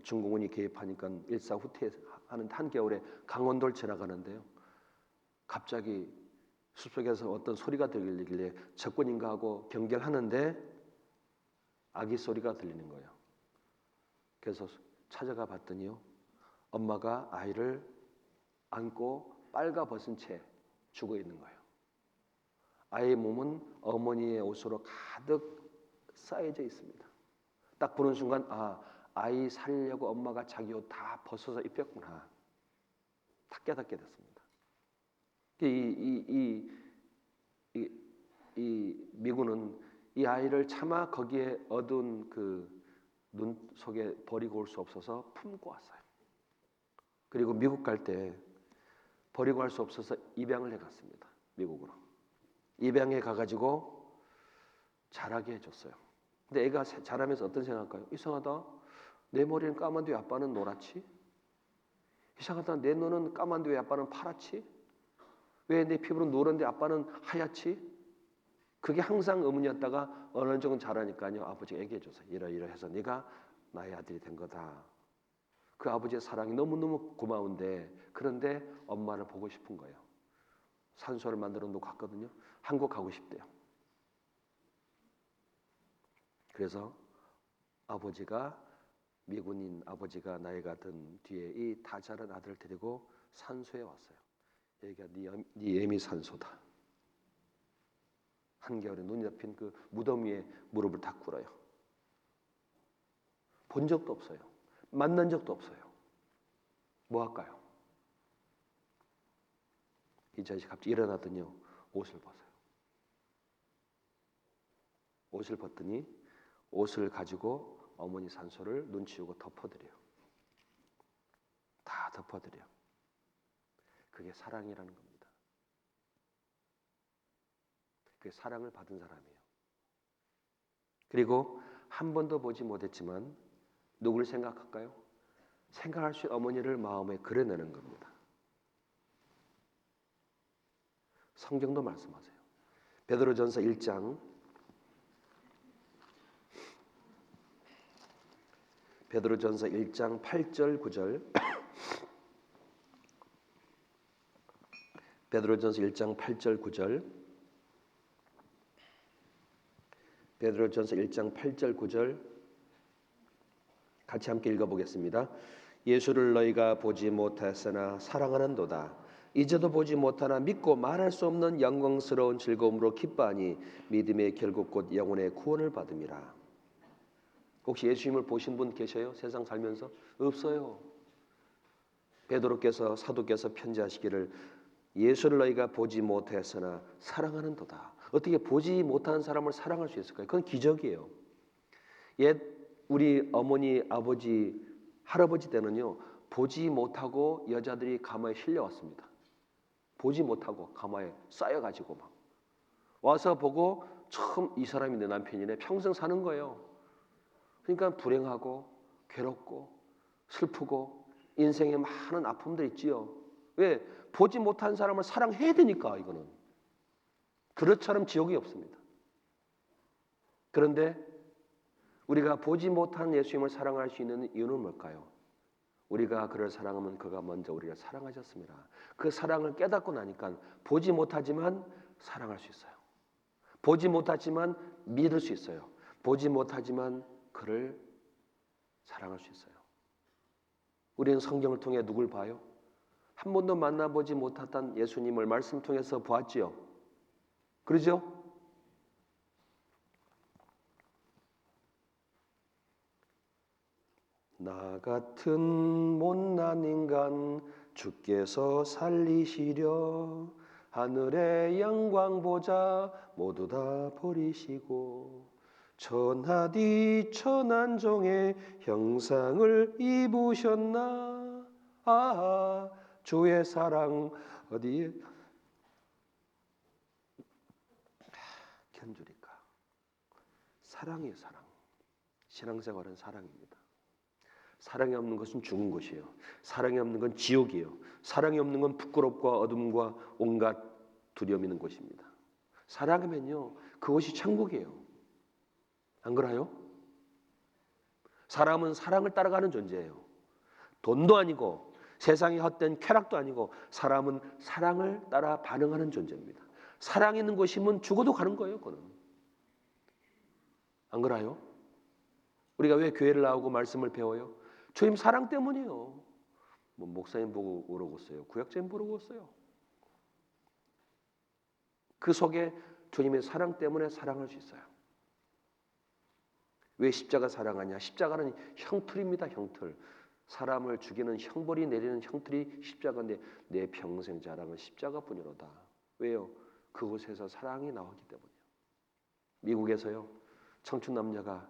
중공군이 개입하니까 일사후퇴 하는 한겨울에 강원도를 지나가는데요. 갑자기 숲속에서 어떤 소리가 들리길래 적군인가 하고 경계하는데 아기 소리가 들리는 거예요. 그래서 찾아가 봤더니요. 엄마가 아이를 안고 빨가벗은 채 죽어 있는 거예요. 아이의 몸은 어머니의 옷으로 가득 쌓여져 있습니다. 딱 보는 순간 아이 살리려고 엄마가 자기 옷 다 벗어서 입혔구나. 딱 깨닫게 됐습니다. 이 미군은 이 아이를 차마 거기에 어두운 그 눈 속에 버리고 올 수 없어서 품고 왔어요. 그리고 미국 갈 때 버리고 갈 수 없어서 입양을 해갔습니다. 미국으로. 입양해 가가지고 자라게 해줬어요. 근데 애가 자라면서 어떤 생각할까요? 이상하다. 내 머리는 까만데 왜 아빠는 노랗지? 이상하다. 내 눈은 까만데 왜 아빠는 파랗지? 왜 내 피부는 노란데 아빠는 하얗지? 그게 항상 의문이었다가 어느 정도 자라니까요. 아버지가 얘기해줘서 이러이러해서 네가 나의 아들이 된 거다. 그 아버지의 사랑이 너무너무 고마운데 그런데 엄마를 보고 싶은 거예요. 산소를 만들어 놓고 갔거든요. 한국 가고 싶대요. 그래서 아버지가 미군인 아버지가 나이가 든 뒤에 이 다 자란 아들을 데리고 산소에 왔어요. 여기가 네 애미 산소다. 한겨울에 눈이 덮인 그 무덤 위에 무릎을 딱 꿇어요. 본 적도 없어요. 만난 적도 없어요. 뭐 할까요? 이 자식이 갑자기 일어나더니요. 옷을 벗어요. 옷을 벗더니 옷을 가지고 어머니 산소를 눈 치우고 덮어드려요. 다 덮어드려요. 그게 사랑이라는 겁니다. 그게 사랑을 받은 사람이에요. 그리고 한 번도 보지 못했지만 누구를 생각할까요? 생각할 수 있는 어머니를 마음에 그려내는 겁니다. 성경도 말씀하세요. 베드로전서 1장 베드로전서 1장 8절 9절 베드로전서 1장 8절 9절 베드로전서 1장 8절 9절 같이 함께 읽어보겠습니다. 예수를 너희가 보지 못하였으나 사랑하는도다. 이제도 보지 못하나 믿고 말할 수 없는 영광스러운 즐거움으로 기뻐하니 믿음의 결국 곧 영혼의 구원을 받음이라. 혹시 예수님을 보신 분 계셔요? 세상 살면서? 없어요. 베드로께서 사도께서 편지하시기를 예수를 너희가 보지 못하였으나 사랑하는도다. 어떻게 보지 못하는 사람을 사랑할 수 있을까요? 그건 기적이에요. 옛 우리 어머니, 아버지, 할아버지 때는요, 보지 못하고 여자들이 가마에 실려왔습니다. 보지 못하고 가마에 쌓여가지고 막 와서 보고 처음 이 사람이 내 남편이네 평생 사는 거예요. 그러니까 불행하고 괴롭고 슬프고 인생에 많은 아픔들 있지요. 왜? 보지 못한 사람을 사랑해야 되니까. 이거는 그릇처럼 지옥이 없습니다. 그런데 우리가 보지 못한 예수님을 사랑할 수 있는 이유는 뭘까요? 우리가 그를 사랑하면 그가 먼저 우리를 사랑하셨습니다. 그 사랑을 깨닫고 나니까 보지 못하지만 사랑할 수 있어요. 보지 못하지만 믿을 수 있어요. 보지 못하지만 그를 사랑할 수 있어요. 우리는 성경을 통해 누굴 봐요? 한 번도 만나보지 못했던 예수님을 말씀 통해서 보았지요. 그러죠? 나 같은 못난 인간 주께서 살리시려 하늘의 영광 보자 모두 다 버리시고 천하디 천한 종의 형상을 입으셨나. 아, 주의 사랑 어디에 견주리까. 사랑이에요. 사랑. 신앙생활은 사랑입니다. 사랑이 없는 것은 죽은 것이에요. 사랑이 없는 건 지옥이에요. 사랑이 없는 건 부끄럽고 어둠과 온갖 두려움이 있는 곳입니다. 사랑하면요, 그것이 천국이에요. 안 그래요? 사람은 사랑을 따라가는 존재예요. 돈도 아니고 세상의 헛된 쾌락도 아니고 사람은 사랑을 따라 반응하는 존재입니다. 사랑이 있는 곳이면 죽어도 가는 거예요. 그거는. 안 그래요? 우리가 왜 교회를 나오고 말씀을 배워요? 주님 사랑 때문이에요. 뭐 목사님 보고 오라고했어요. 구약자님 보고 오셨어요. 그 속에 주님의 사랑 때문에 사랑할 수 있어요. 왜 십자가 사랑하냐? 십자가는 형틀입니다. 형틀. 사람을 죽이는 형벌이 내리는 형틀이 십자가인데 내 평생 자랑은 십자가뿐이로다. 왜요? 그곳에서 사랑이 나오기 때문이에요. 미국에서요, 청춘 남녀가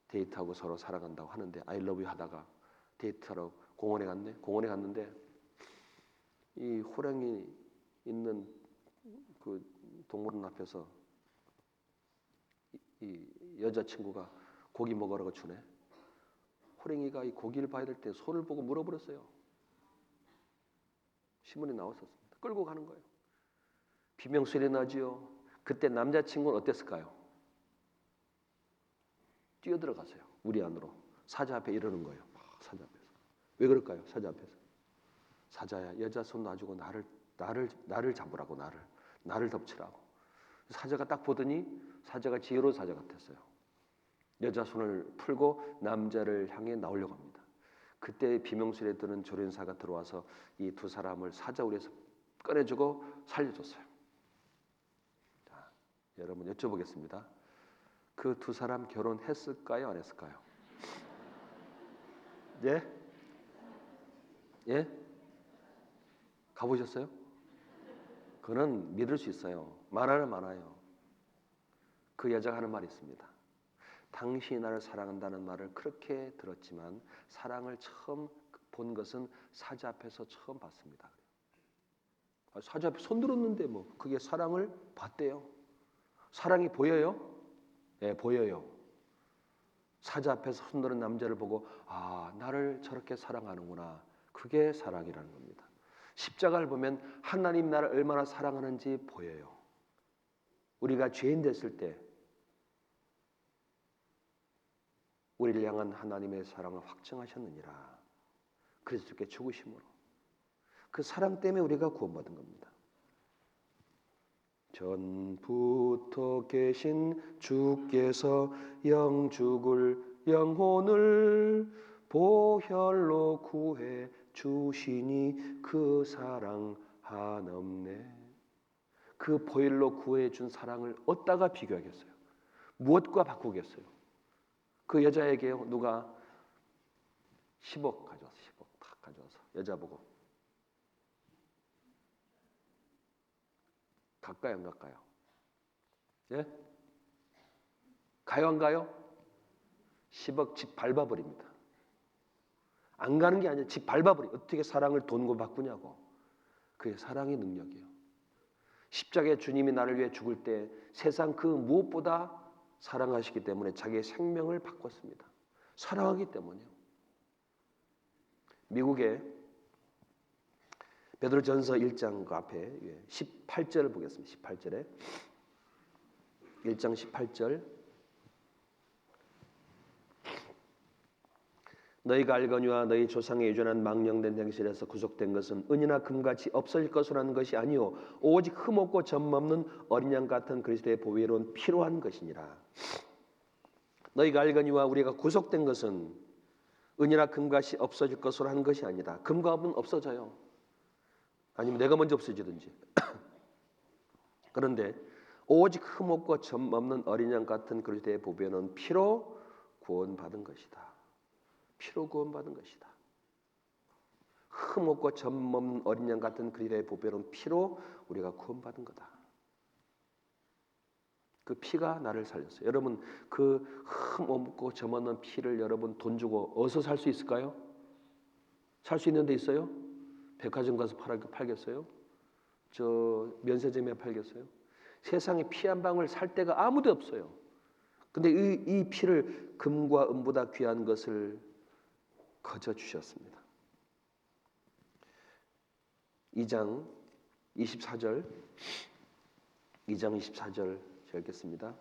데이트하고 서로 사랑한다고 하는데 I love you 하다가 데이트하러 공원에 갔는데 이 호랑이 있는 그 동물원 앞에서 이 여자친구가 고기 먹으라고 주네. 호랑이가 이 고기를 봐야 될 때 손을 보고 물어버렸어요. 신문에 나왔었습니다. 끌고 가는 거예요. 비명소리 나지요. 그때 남자친구는 어땠을까요? 뛰어들어갔어요. 우리 안으로. 사자 앞에 이러는 거예요. 사자 앞에서. 왜 그럴까요? 사자 앞에서. 사자야, 여자 손 놔주고 나를 잡으라고. 나를 덮치라고. 사자가 딱 보더니 사자가 지혜로운 사자 같았어요. 여자 손을 풀고 남자를 향해 나오려고 합니다. 그때 비명소리에 드는 조련사가 들어와서 이 두 사람을 사자 우리에서 꺼내주고 살려줬어요. 자, 여러분 여쭤보겠습니다. 그 두 사람 결혼했을까요? 안 했을까요? 예? 예? 가보셨어요? 그는 믿을 수 있어요. 많아는 많아요. 그 여자가 하는 말이 있습니다. 당신이 나를 사랑한다는 말을 그렇게 들었지만 사랑을 처음 본 것은 사자 앞에서 처음 봤습니다. 사자 앞에 손 들었는데 뭐 그게 사랑을 봤대요. 사랑이 보여요? 네, 보여요. 사자 앞에서 손드는 남자를 보고 아, 나를 저렇게 사랑하는구나. 그게 사랑이라는 겁니다. 십자가를 보면 하나님 나를 얼마나 사랑하는지 보여요. 우리가 죄인 됐을 때 우리를 향한 하나님의 사랑을 확증하셨느니라. 그리스도께 죽으심으로 그 사랑 때문에 우리가 구원받은 겁니다. 전부터 계신 주께서 영죽을 영혼을 보혈로 구해 주시니 그 사랑 한없네. 그 보혈로 구해 준 사랑을 어디다가 비교하겠어요? 무엇과 바꾸겠어요? 그 여자에게요, 누가 10억 가져와서 10억 탁 가져와서 여자 보고 갈까요, 안 갈까요? 예? 가요, 안 가요? 10억 집 밟아버립니다. 안 가는 게 아니라 집 밟아버려. 어떻게 사랑을 돈으로 바꾸냐고. 그게 사랑의 능력이에요. 십자가에 주님이 나를 위해 죽을 때 세상 그 무엇보다 사랑하시기 때문에 자기의 생명을 바꿨습니다. 사랑하기 때문이요. 미국의 베드로전서 1장 그 앞에 18절을 보겠습니다. 18절에 1장 18절 너희가 알거니와 너희 조상의 유전한 망령된 행실에서 구속된 것은 은이나 금같이 없어질 것으로 하는 것이 아니요 오직 흠없고 점없는 어린 양 같은 그리스도의 보혈은 필요한 것이니라. 너희가 알거니와 우리가 구속된 것은 은이나 금같이 없어질 것으로 하는 것이 아니다. 금과 은은 없어져요. 아니면 내가 먼저 없어지든지. 그런데 오직 흠없고 점없는 어린 양 같은 그리스도의 보혈은 피로 구원받은 것이다. 피로 구원받은 것이다. 흠없고 점없는 어린 양 같은 그리스도의 보혈은 피로 우리가 구원받은 거다. 그 피가 나를 살렸어요. 여러분 그 흠없고 점없는 피를 여러분 돈 주고 어디서 살 수 있을까요? 살 수 있는 데 있어요? 백화점 가서 팔겠어요? 저 면세점에 팔겠어요? 세상에 피 한 방울 살 데가 아무도 없어요. 근데 이 피를 금과 은보다 귀한 것을 거저 주셨습니다. 2장 24절 제가 읽겠습니다.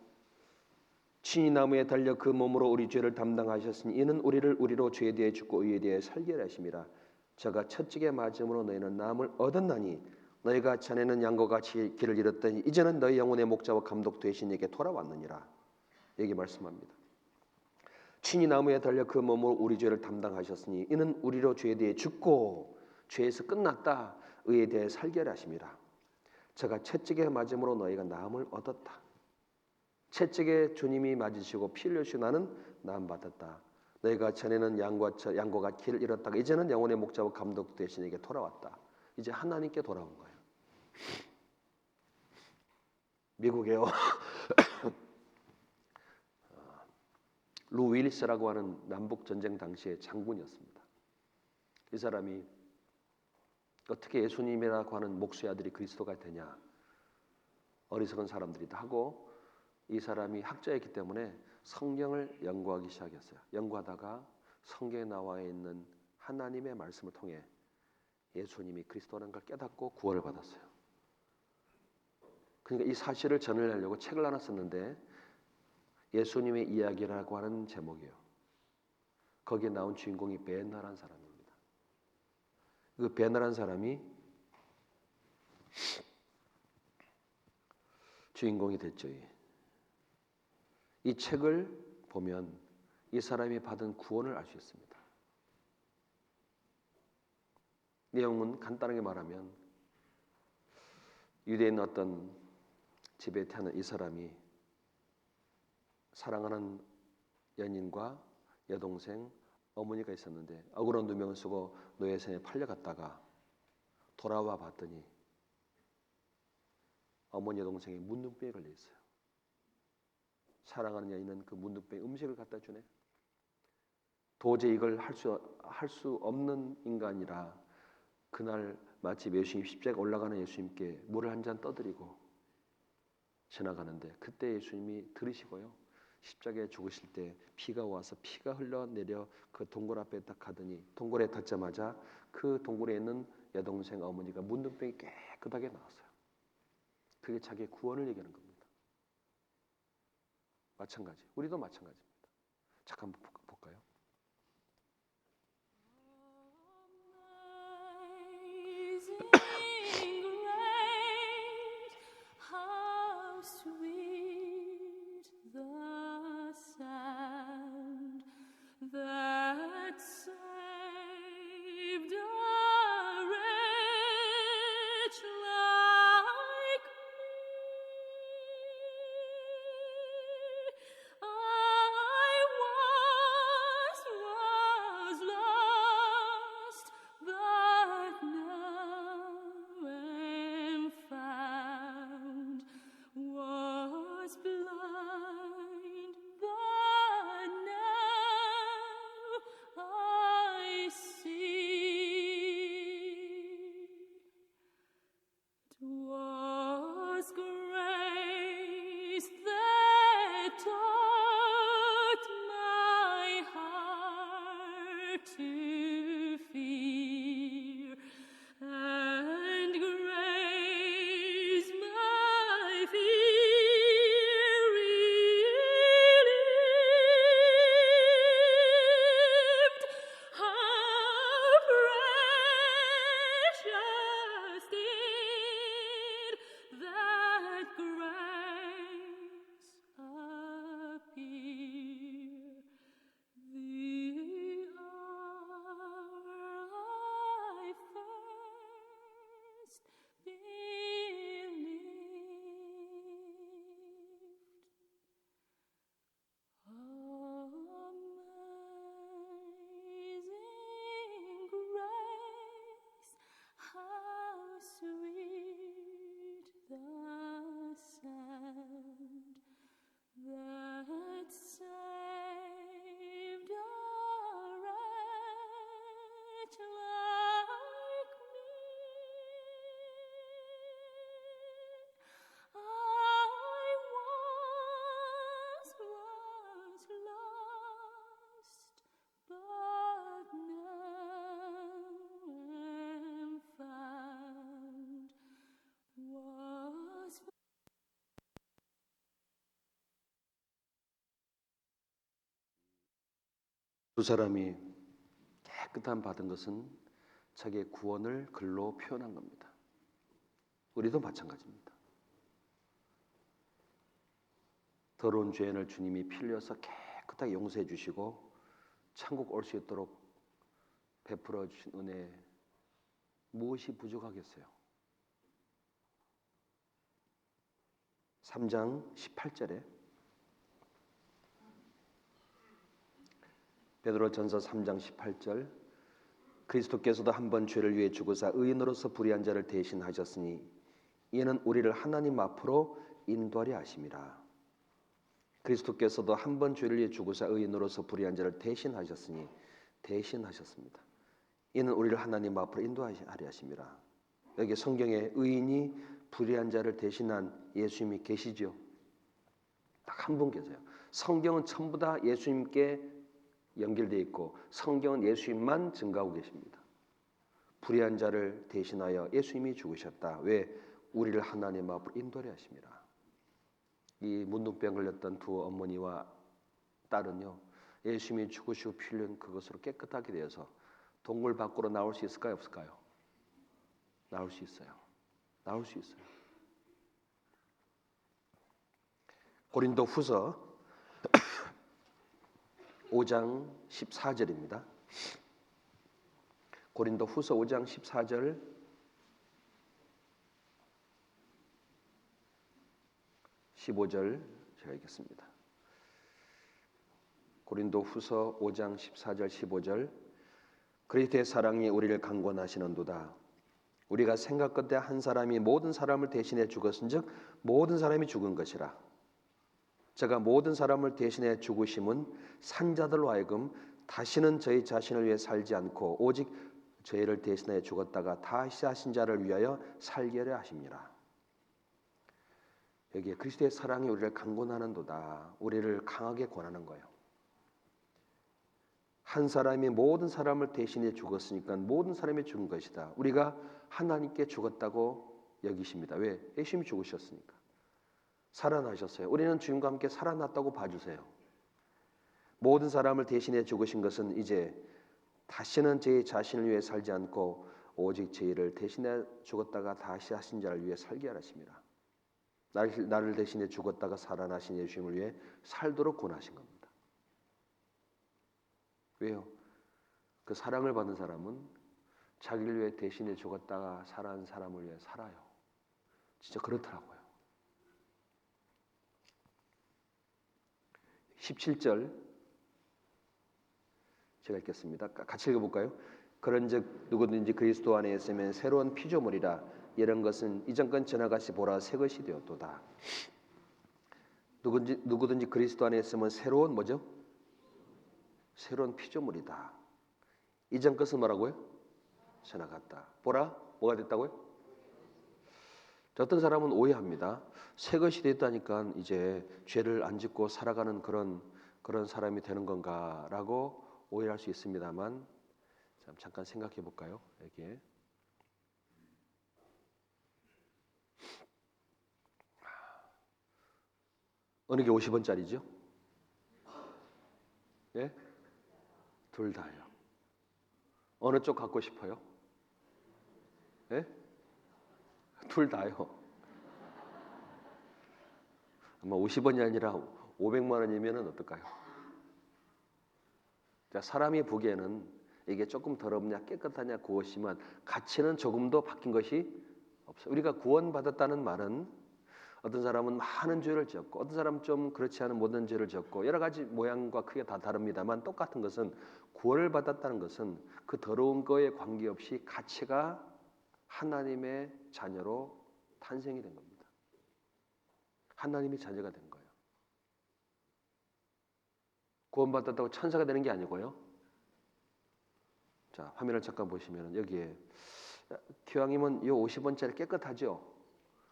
친히 나무에 달려 그 몸으로 우리 죄를 담당하셨으니 이는 우리를 우리로 죄에 대해 죽고 의에 대해 살게 하심이라. 저가 채찍에 맞음으로 너희는 나음을 얻었나니 너희가 전에는 양과 같이 길을 잃었더니 이제는 너희 영혼의 목자와 감독 되신 이에게 돌아왔느니라. 여기 말씀합니다. 친히 나무에 달려 그 몸으로 우리 죄를 담당하셨으니 이는 우리로 죄에 대해 죽고 죄에서 끝났다 의에 대해 살게 하심이라. 저가 채찍에 맞음으로 너희가 나음을 얻었다. 채찍에 주님이 맞으시고 피 흘리시고 나는 나음 받았다. 너희가 전에는 양과 길을 잃었다가 이제는 영혼의 목자와 감독 되신 이에게 돌아왔다. 이제 하나님께 돌아온 거예요. 미국에요. 루 윌리스라고 하는 남북 전쟁 당시의 장군이었습니다. 이 사람이 어떻게 예수님이라고 하는 목수의 아들이 그리스도가 되냐, 어리석은 사람들이 다 하고 이 사람이 학자였기 때문에 성경을 연구하기 시작했어요. 연구하다가 성경에 나와 있는 하나님의 말씀을 통해 예수님이 그리스도라는 걸 깨닫고 구원을 받았어요. 그러니까 이 사실을 전하려고 책을 하나 썼는데 예수님의 이야기라고 하는 제목이에요. 거기에 나온 주인공이 베나라는 사람입니다. 그 베나라는 사람이 주인공이 됐죠. 이 책을 보면 이 사람이 받은 구원을 알 수 있습니다. 내용은 간단하게 말하면 유대인 어떤 집에 태어난 이 사람이 사랑하는 연인과 여동생, 어머니가 있었는데 억울한 누명을 쓰고 노예생에 팔려갔다가 돌아와 봤더니 어머니 여동생이 문둥병에 걸려 있어요. 사랑하는 여인은 그 문둥병에 음식을 갖다 주네. 도저히 이걸 할 수 없는 인간이라 그날 마치 예수님 십자가에 올라가는 예수님께 물을 한 잔 떠드리고 지나가는데 그때 예수님이 들으시고요. 십자가에 죽으실 때 비가 와서 피가 흘러내려 그 동굴 앞에 딱 가더니 동굴에 닿자마자 그 동굴에 있는 여동생 어머니가 문둥병이 깨끗하게 나왔어요. 그게 자기의 구원을 얘기하는 겁니다. 마찬가지, 우리도 마찬가지입니다. 잠깐 볼까요? That saved a wretch like me. I was lost, but now am found. Was blind, but now I see. 'Twas grace that taught my heart to fear, and grace my fear relieved. How precious did that grace appear, the hour I first believed. Amazing grace, how sweet the sound that saved a wretch like me. I was lost, but now am found. Was 두 사람이 깨끗함 받은 것은 자기의 구원을 글로 표현한 겁니다. 우리도 마찬가지입니다. 더러운 죄인을 주님이 피 흘려서 깨끗하게 용서해 주시고 천국 올 수 있도록 베풀어 주신 은혜, 무엇이 부족하겠어요? 3장 18절에 베드로전서 3장 18절, 그리스도께서도 한 번 죄를 위해 죽으사 의인으로서 불의한 자를 대신하셨으니 이는 우리를 하나님 앞으로 인도하려 하심이라. 그리스도께서도 한 번 죄를 위해 죽으사 의인으로서 불의한 자를 대신하셨으니, 대신하셨습니다. 이는 우리를 하나님 앞으로 인도하려 하심이라. 여기 성경에 의인이 불의한 자를 대신한 예수님이 계시죠? 딱 한 분 계세요. 성경은 전부 다 예수님께 연결되어 있고 성경은 예수님만 증거하고 계십니다. 불의한 자를 대신하여 예수님이 죽으셨다. 왜? 우리를 하나님 앞으로 인도하려 하심이라. 이 문둥병 걸렸던 두 어머니와 딸은요, 예수님이 죽으시고 피 흘린 그것으로 깨끗하게 되어서 동굴 밖으로 나올 수 있을까요? 없을까요? 나올 수 있어요. 나올 수 있어요. 고린도 후서 5장 14절입니다. 고린도 후서 5장 14절, 15절 제가 읽겠습니다. 고린도 후서 5장 14절 15절, 그리스도의 사랑이 우리를 강권하시는도다. 우리가 생각 끝에 한 사람이 모든 사람을 대신해 죽었은즉 모든 사람이 죽은 것이라. 제가 모든 사람을 대신해 죽으심은 산자들로 하여금 다시는 저희 자신을 위해 살지 않고 오직 저희를 대신해 죽었다가 다시 하신 자를 위하여 살게 하려 하십니다. 여기에 그리스도의 사랑이 우리를 강권하는도다. 우리를 강하게 권하는 거예요. 한 사람이 모든 사람을 대신해 죽었으니까 모든 사람이 죽은 것이다. 우리가 하나님께 죽었다고 여기십니다. 왜? 예수님이 죽으셨으니까. 살아나셨어요. 우리는 주님과 함께 살아났다고 봐주세요. 모든 사람을 대신해 죽으신 것은 이제 다시는 제 자신을 위해 살지 않고 오직 제 일을 대신해 죽었다가 다시 하신 자를 위해 살게 하십니다. 나를 대신해 죽었다가 살아나신 예수님을 위해 살도록 권하신 겁니다. 왜요? 그 사랑을 받는 사람은 자기를 위해 대신해 죽었다가 살아난 사람을 위해 살아요. 진짜 그렇더라고요. 17절 제가 읽겠습니다. 같이 읽어볼까요? 그런즉 누구든지 그리스도 안에 있으면 새로운 피조물이라. 이런 것은 이전 건 지나가시 보라 새 것이 되었도다. 누구든지 그리스도 안에 있으면 새로운 뭐죠? 새로운 피조물이다. 이전 것은 뭐라고요? 지나갔다. 보라 뭐가 됐다고요? 어떤 사람은 오해합니다. 새 것이 됐다니까 이제 죄를 안 짓고 살아가는 그런 사람이 되는 건가라고 오해할 수 있습니다만 잠깐 생각해 볼까요? 여기에 어느 게 50원짜리죠? 예? 둘 다요. 어느 쪽 갖고 싶어요? 예? 둘 다요. 아마 50원이 아니라 500만 원이면 어떨까요? 자, 사람이 보기에는 이게 조금 더럽냐 깨끗하냐 그것이지만 가치는 조금도 바뀐 것이 없어요. 우리가 구원받았다는 말은 어떤 사람은 많은 죄를 지었고 어떤 사람은 좀 그렇지 않은 모든 죄를 지었고 여러 가지 모양과 크게 다 다릅니다만 똑같은 것은 구원을 받았다는 것은 그 더러운 거에 관계없이 가치가 하나님의 자녀로 탄생이 된 겁니다. 하나님의 자녀가 된 거예요. 구원받았다고 천사가 되는 게 아니고요. 자, 화면을 잠깐 보시면 여기에 기왕이면 이 50원짜리 깨끗하죠?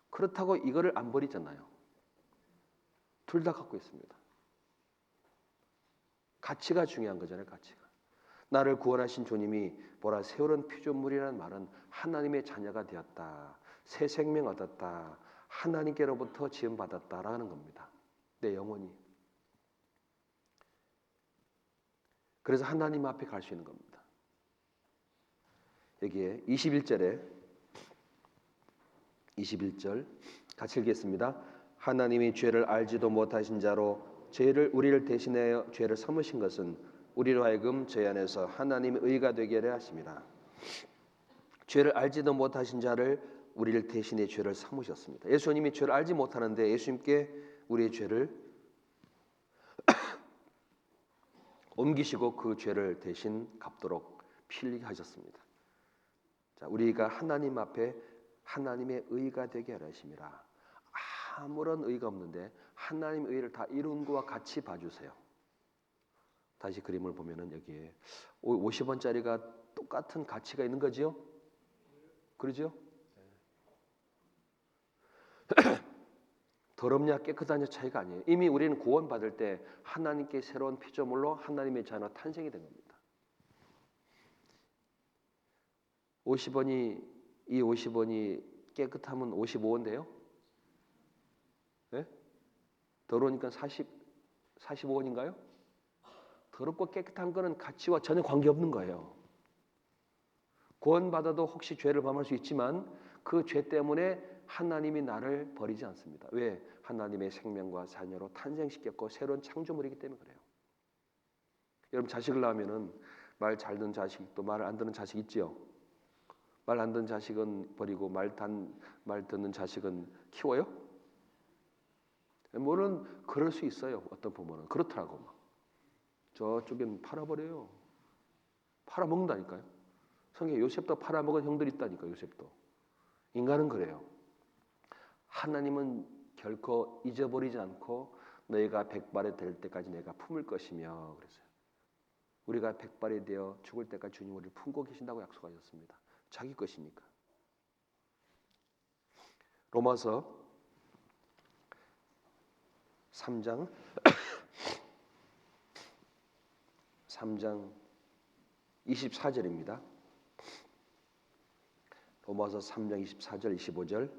그렇다고 이거를 안 버리잖아요. 둘 다 갖고 있습니다. 가치가 중요한 거잖아요. 가치가. 나를 구원하신 주님이 보라 새로운 피조물이라는 말은 하나님의 자녀가 되었다. 새 생명 얻었다. 하나님께로부터 지음받았다라는 겁니다. 내 영혼이. 그래서 하나님 앞에 갈 수 있는 겁니다. 여기에 21절 같이 읽겠습니다. 하나님이 죄를 알지도 못하신 자로 우리를 대신하여 죄를 삼으신 것은 우리로 하여금 죄 안에서 하나님의 의가 되게 하려 하심이라. 죄를 알지도 못하신 자를 우리를 대신해 죄를 삼으셨습니다. 예수님이 죄를 알지 못하는데 예수님께 우리의 죄를 옮기시고 그 죄를 대신 갚도록 피 흘리게 하셨습니다. 자, 우리가 하나님 앞에 하나님의 의가 되게 하려 하심이라. 아무런 의가 없는데 하나님의 의를 다 이룬 것과 같이 봐주세요. 다시 그림을 보면은 여기에 50원짜리가 똑같은 가치가 있는 거지요? 그러죠? 더럽냐 깨끗하냐 차이가 아니에요. 이미 우리는 구원받을 때 하나님께 새로운 피조물로 하나님의 자녀 탄생이 된 겁니다. 50원이 깨끗하면 55원인데요. 네? 더러우니까 45원인가요? 더럽고 깨끗한 거는 가치와 전혀 관계없는 거예요. 구원받아도 혹시 죄를 범할 수 있지만 그 죄 때문에 하나님이 나를 버리지 않습니다. 왜? 하나님의 생명과 자녀로 탄생시켰고 새로운 창조물이기 때문에 그래요. 여러분 자식을 낳으면은 말 잘 듣는 자식도 말 안 듣는 자식 있지요? 말 안 듣는 자식은 버리고 말 듣는 자식은 키워요? 물론 그럴 수 있어요. 어떤 부모는 그렇더라고 막. 저쪽엔 팔아버려요. 팔아먹는다니까요. 성경에 요셉도 팔아먹은 형들이 있다니까. 요셉도. 인간은 그래요. 하나님은 결코 잊어버리지 않고 너희가 백발이 될 때까지 내가 품을 것이며 그랬어요. 우리가 백발이 되어 죽을 때까지 주님 우리를 품고 계신다고 약속하셨습니다. 자기 것이니까. 로마서 3장 3장 24절입니다. 로마서 3장 24절 25절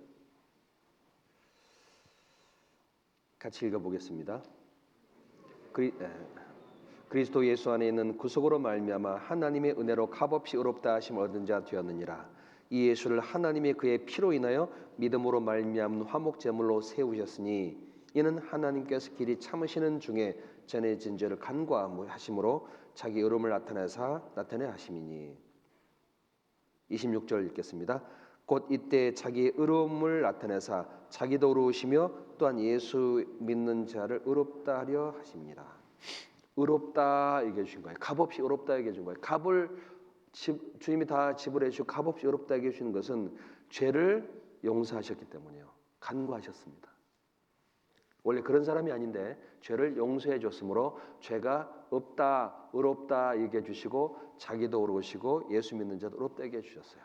같이 읽어보겠습니다. 그리스도 예수 안에 있는 구속으로 말미암아 하나님의 은혜로 값없이 의롭다 하심 얻은 자 되었느니라. 이 예수를 하나님의 그의 피로 인하여 믿음으로 말미암은 화목 제물로 세우셨으니 이는 하나님께서 길이 참으시는 중에 전해진 죄를 간과하심으로 자기 의로움을 나타내 하심이니. 26절 읽겠습니다. 곧 이때 자기 의로움을 나타내사 자기도 의로우시며 또한 예수 믿는 자를 의롭다 하려 하십니다. 의롭다 얘기해 주신 거예요. 값없이 의롭다 얘기해 준 거예요. 주님이 다 지불해 주시고 값없이 의롭다 얘기해 주시는 것은 죄를 용서하셨기 때문이에요. 간과하셨습니다. 원래 그런 사람이 아닌데 죄를 용서해 줬으므로 죄가 없다, 의롭다 얘기해 주시고 자기도 의로우시고 예수 믿는 자도 의롭다 얘기해 주셨어요.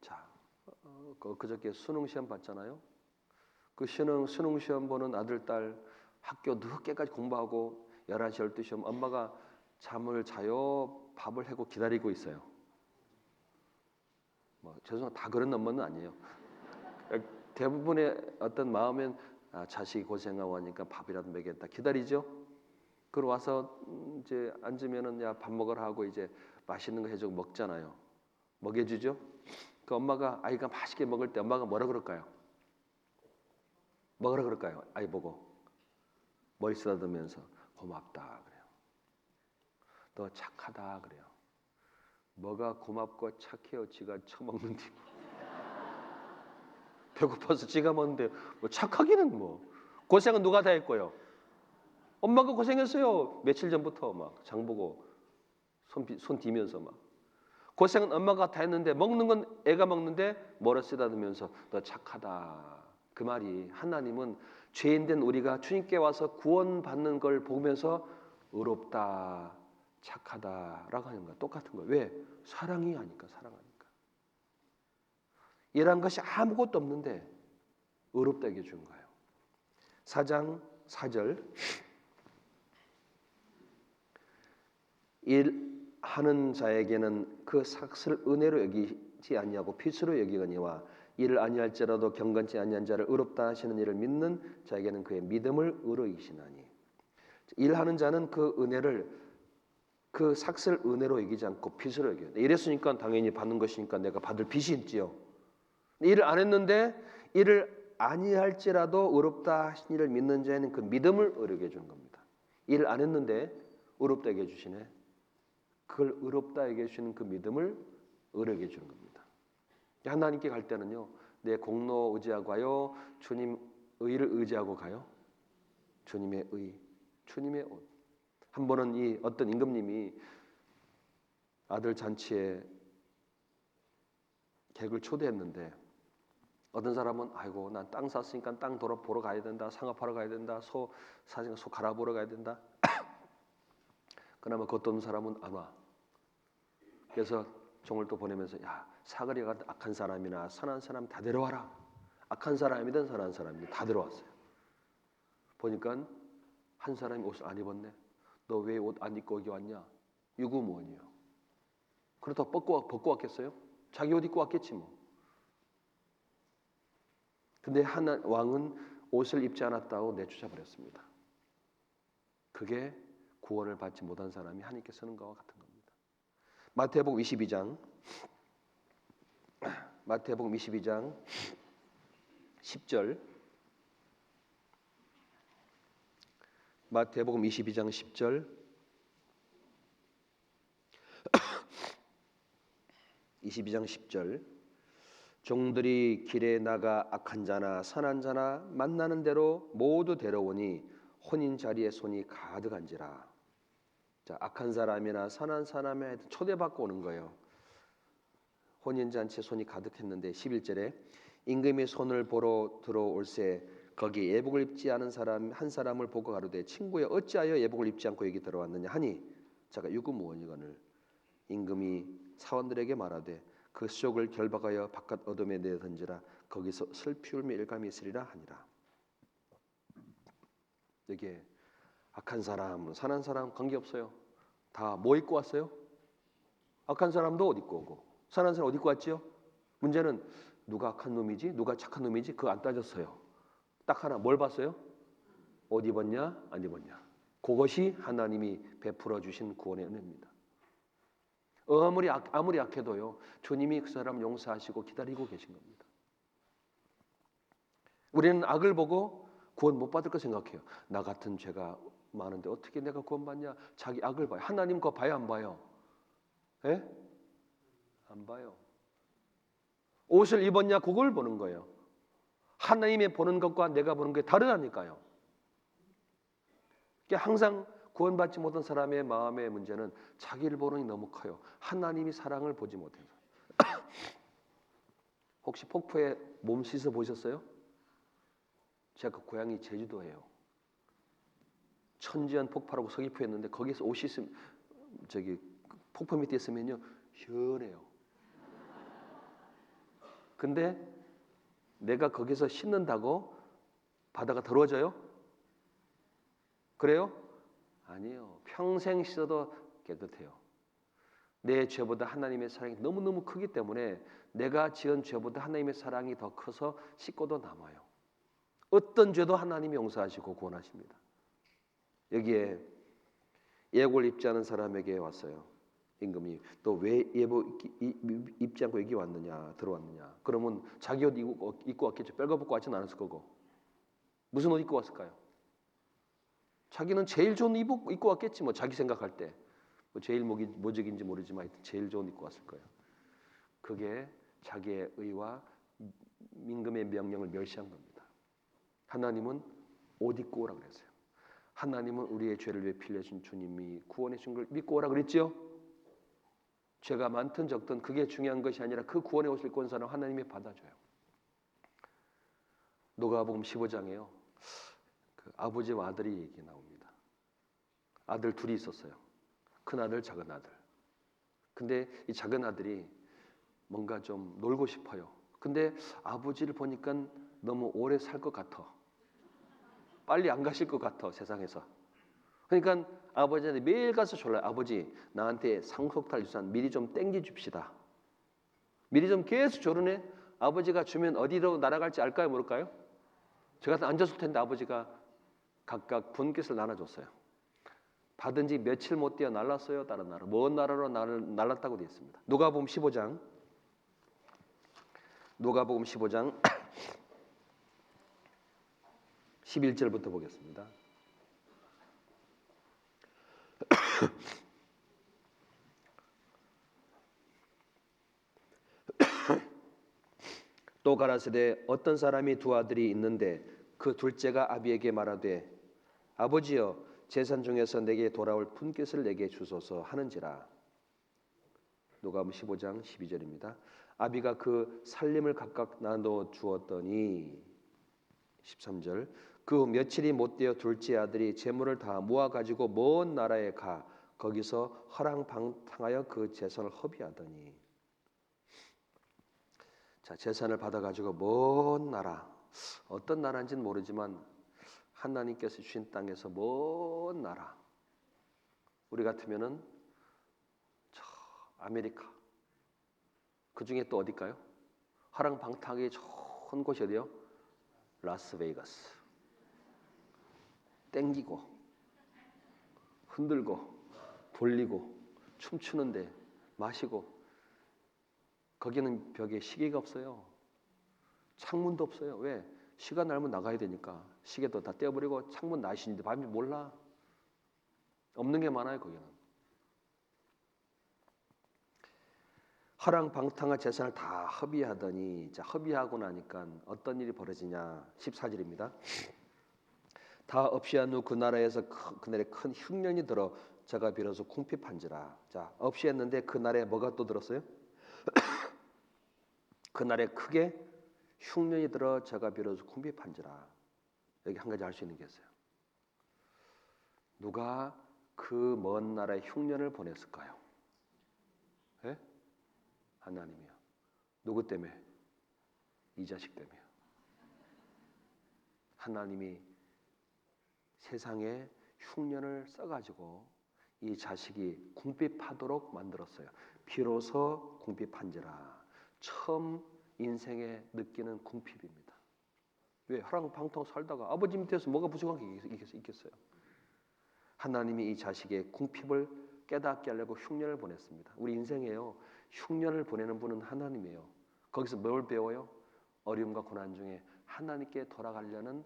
자, 그저께 수능 시험 봤잖아요. 그 수능 시험 보는 아들, 딸 학교 늦게까지 공부하고 11시, 12시 오면 엄마가 잠을 자요, 밥을 해고 기다리고 있어요. 죄송합니다. 다 그런 엄마는 아니에요. 대부분의 어떤 마음엔 자식이 고생하고 하니까 밥이라도 먹였다 기다리죠. 그러고 와서 이제 앉으면은 야 밥 먹으라 하고 이제 맛있는 거 해주고 먹잖아요. 먹여주죠. 그 엄마가 아이가 맛있게 먹을 때 엄마가 뭐라 그럴까요? 뭐라 그럴까요? 아이 보고 머리 쓰다듬으면서 고맙다 그래요. 너 착하다 그래요. 뭐가 고맙고 착해요? 지가 처먹는데 배고파서 지가 먹는데 뭐 착하기는 뭐. 고생은 누가 다 했고요? 엄마가 고생했어요. 며칠 전부터 막 장보고 손 뒤면서 막. 고생은 엄마가 다 했는데 먹는 건 애가 먹는데 뭐라 쓰다듬으면서 너 착하다. 그 말이 하나님은 죄인된 우리가 주님께 와서 구원받는 걸 보면서 의롭다, 착하다라고 하는 거야. 똑같은 거야. 왜? 사랑이 하니까, 사랑하니까. 이란 것이 아무것도 없는데 의롭다 얘기해 준 거예요. 4장 4절 일하는 자에게는 그 삭슬 은혜로 여기지 아니하고 핏으로 여기거니와 이를 아니할지라도 경건치 아니한 자를 의롭다 하시는 이를 믿는 자에게는 그의 믿음을 의로 이시나니. 일하는 자는 그 은혜를 그 삭슬 은혜로 여기지 않고 핏으로 여겨요. 이랬으니까 당연히 받는 것이니까 내가 받을 빚이 있지요. 일을 안 했는데 일을 아니할지라도 의롭다 하신 이를 믿는 자에는 그 믿음을 의롭게 해주는 겁니다. 일을 안 했는데 의롭다 하게 해주시네. 그걸 의롭다 하게 해주시는 그 믿음을 의롭게 해주는 겁니다. 하나님께 갈 때는요. 내 공로 의지하고 가요? 주님 의를 의지하고 가요? 주님의 의, 주님의 옷. 한 번은 이 어떤 임금님이 아들 잔치에 객을 초대했는데 어떤 사람은 아이고 난 땅 샀으니까 땅 보러 가야 된다. 상업하러 가야 된다. 소 갈아보러 가야 된다. 그나마 그 어떤 사람은 안 와. 그래서 종을 또 보내면서 야 사거리가 악한 사람이나 선한 사람 다 데려와라. 악한 사람이든 선한 사람이든 다 데려왔어요. 보니까 한 사람이 옷을 안 입었네. 너 왜 옷 안 입고 여기 왔냐? 유구무원이요. 그렇다고 벗고 왔겠어요? 자기 옷 입고 왔겠지 뭐. 근데 왕은 옷을 입지 않았다고 내쫓아 버렸습니다. 그게 구원을 받지 못한 사람이 하나님께 쓰는 것과 같은 겁니다. 마태복음 22장 10절 마태복음 22장 10절 22장 10절 종들이 길에 나가 악한 자나 선한 자나 만나는 대로 모두 데려오니 혼인 자리에 손이 가득한지라. 자, 악한 사람이나 선한 사람에 초대받고 오는 거예요. 혼인 잔치에 손이 가득했는데 11절에 임금이 손을 보러 들어올새 거기 예복을 입지 않은 사람 한 사람을 보고 가로되 친구여 어찌하여 예복을 입지 않고 여기 들어왔느냐 하니 자가 유구무원이거늘 임금이 사원들에게 말하되 그 수족을 결박하여 바깥 어둠에 내어 던지라 거기서 슬피 울며 일감이 있으리라 하니라. 여기에 악한 사람, 선한 사람 관계없어요. 다 뭐 입고 왔어요? 악한 사람도 옷 입고 오고 선한 사람 옷 입고 왔지요? 문제는 누가 악한 놈이지? 누가 착한 놈이지? 그거 안 따졌어요. 딱 하나 뭘 봤어요? 옷 입었냐? 안 입었냐? 그것이 하나님이 베풀어 주신 구원의 은혜입니다. 아무리 약해도요. 주님이 그 사람 용서하시고 기다리고 계신 겁니다. 우리는 악을 보고 구원 못 받을 거 생각해요. 나 같은 죄가 많은데 어떻게 내가 구원받냐? 자기 악을 봐요. 하나님 거 봐요, 안 봐요? 예? 안 봐요. 옷을 입었냐? 그걸 보는 거예요. 하나님이 보는 것과 내가 보는 게 다르다니까요. 항상 구원받지 못한 사람의 마음의 문제는 자기를 보는 게 너무 커요. 하나님이 사랑을 보지 못해서. 혹시 폭포에 몸 씻어 보셨어요? 제가 그 고향이 제주도예요. 천지연 폭포라고 서귀포였는데 거기서 옷 씻으면 저기 폭포 밑에 있으면요 시원해요. 근데 내가 거기서 씻는다고 바다가 더러워져요? 그래요? 아니에요. 평생 씻어도 깨끗해요. 내 죄보다 하나님의 사랑이 너무너무 크기 때문에 내가 지은 죄보다 하나님의 사랑이 더 커서 씻고도 남아요. 어떤 죄도 하나님이 용서하시고 구원하십니다. 여기에 예복을 입지 않은 사람에게 왔어요. 임금이 또 왜 예복 입지 않고 여기 왔느냐 들어왔느냐. 그러면 자기 옷 입고 왔겠죠. 빨가벗고 왔지는 않았을 거고. 무슨 옷 입고 왔을까요? 자기는 제일 좋은 옷 입고 왔겠지 뭐 자기 생각할 때. 뭐 제일 모직인지 모르지만 하여튼 제일 좋은 옷 입고 왔을 거예요. 그게 자기의 의와 임금의 명령을 멸시한 겁니다. 하나님은 옷 입고 오라 그랬어요. 하나님은 우리의 죄를 위해 피 흘려준 주님이 구원해 준 걸 믿고 오라 그랬지요. 죄가 많든 적든 그게 중요한 것이 아니라 그 구원의 옷을 입고 온 사람 하나님이 받아줘요. 누가복음 15장에요. 그 아버지와 아들이 얘기 나옵니다. 아들 둘이 있었어요. 큰 아들, 작은 아들. 근데 이 작은 아들이 뭔가 좀 놀고 싶어요. 근데 아버지를 보니까 너무 오래 살 것 같아. 빨리 안 가실 것 같아 세상에서. 그러니까 아버지한테 매일 가서 졸라요. 아버지 나한테 상속탈 유산 미리 좀 땡겨 줍시다. 미리 좀 계속 조르네. 아버지가 주면 어디로 날아갈지 알까요 모를까요? 제가 앉았을 텐데 아버지가 각각 분깃을 나눠줬어요. 받은 지 며칠 못 되어 날랐어요. 다른 나라. 먼 나라로 날랐다고 되어 있습니다. 누가복음 15장 11절부터 보겠습니다. 또 가라사대 어떤 사람이 두 아들이 있는데 그 둘째가 아비에게 말하되 아버지여 재산 중에서 내게 돌아올 분깃을 내게 주소서 하는지라. 누가복음 15장 12절입니다. 아비가 그 살림을 각각 나눠 주었더니 13절 그 며칠이 못되어 둘째 아들이 재물을 다 모아 가지고 먼 나라에 가 거기서 허랑방탕하여 그 재산을 허비하더니. 자, 재산을 받아 가지고 먼 나라, 어떤 나라인지는 모르지만 하나님께서 주신 땅에서 먼 나라. 우리 같으면은 저 아메리카. 그 중에 또 어딜까요? 허랑방탕하기 좋은 곳이 어디요? 라스베이거스. 땡기고 흔들고 돌리고 춤추는데 마시고. 거기는 벽에 시계가 없어요. 창문도 없어요. 왜? 시간 날면 나가야 되니까. 시계도 다 떼어버리고 창문 나시는데 밤이 몰라. 없는 게 많아요 거기는. 허랑방탕한 재산을 다 허비하더니, 자, 허비하고 나니까 어떤 일이 벌어지냐. 14절입니다. 다 없이한 후 그 나라에서 그날에 큰 흉년이 들어 저가 비로소 궁핍한지라. 자, 없이했는데 그날에 뭐가 또 들었어요? 그날에 크게 흉년이 들어 저가 비로소 궁핍한지라. 여기 한 가지 알 수 있는 게 있어요. 누가 그 먼 나라에 흉년을 보냈을까요? 예? 하나님이요. 누구 때문에? 이 자식 때문에요. 하나님이 세상에 흉년을 써가지고 이 자식이 궁핍하도록 만들었어요. 비로소 궁핍한지라. 처음 인생에 느끼는 궁핍입니다. 왜? 하랑방통 살다가 아버지 밑에서 뭐가 부족한 게 있겠어요? 하나님이 이 자식의 궁핍을 깨닫게 하려고 흉년을 보냈습니다. 우리 인생에요, 흉년을 보내는 분은 하나님이에요. 거기서 뭘 배워요? 어려움과 고난 중에 하나님께 돌아가려는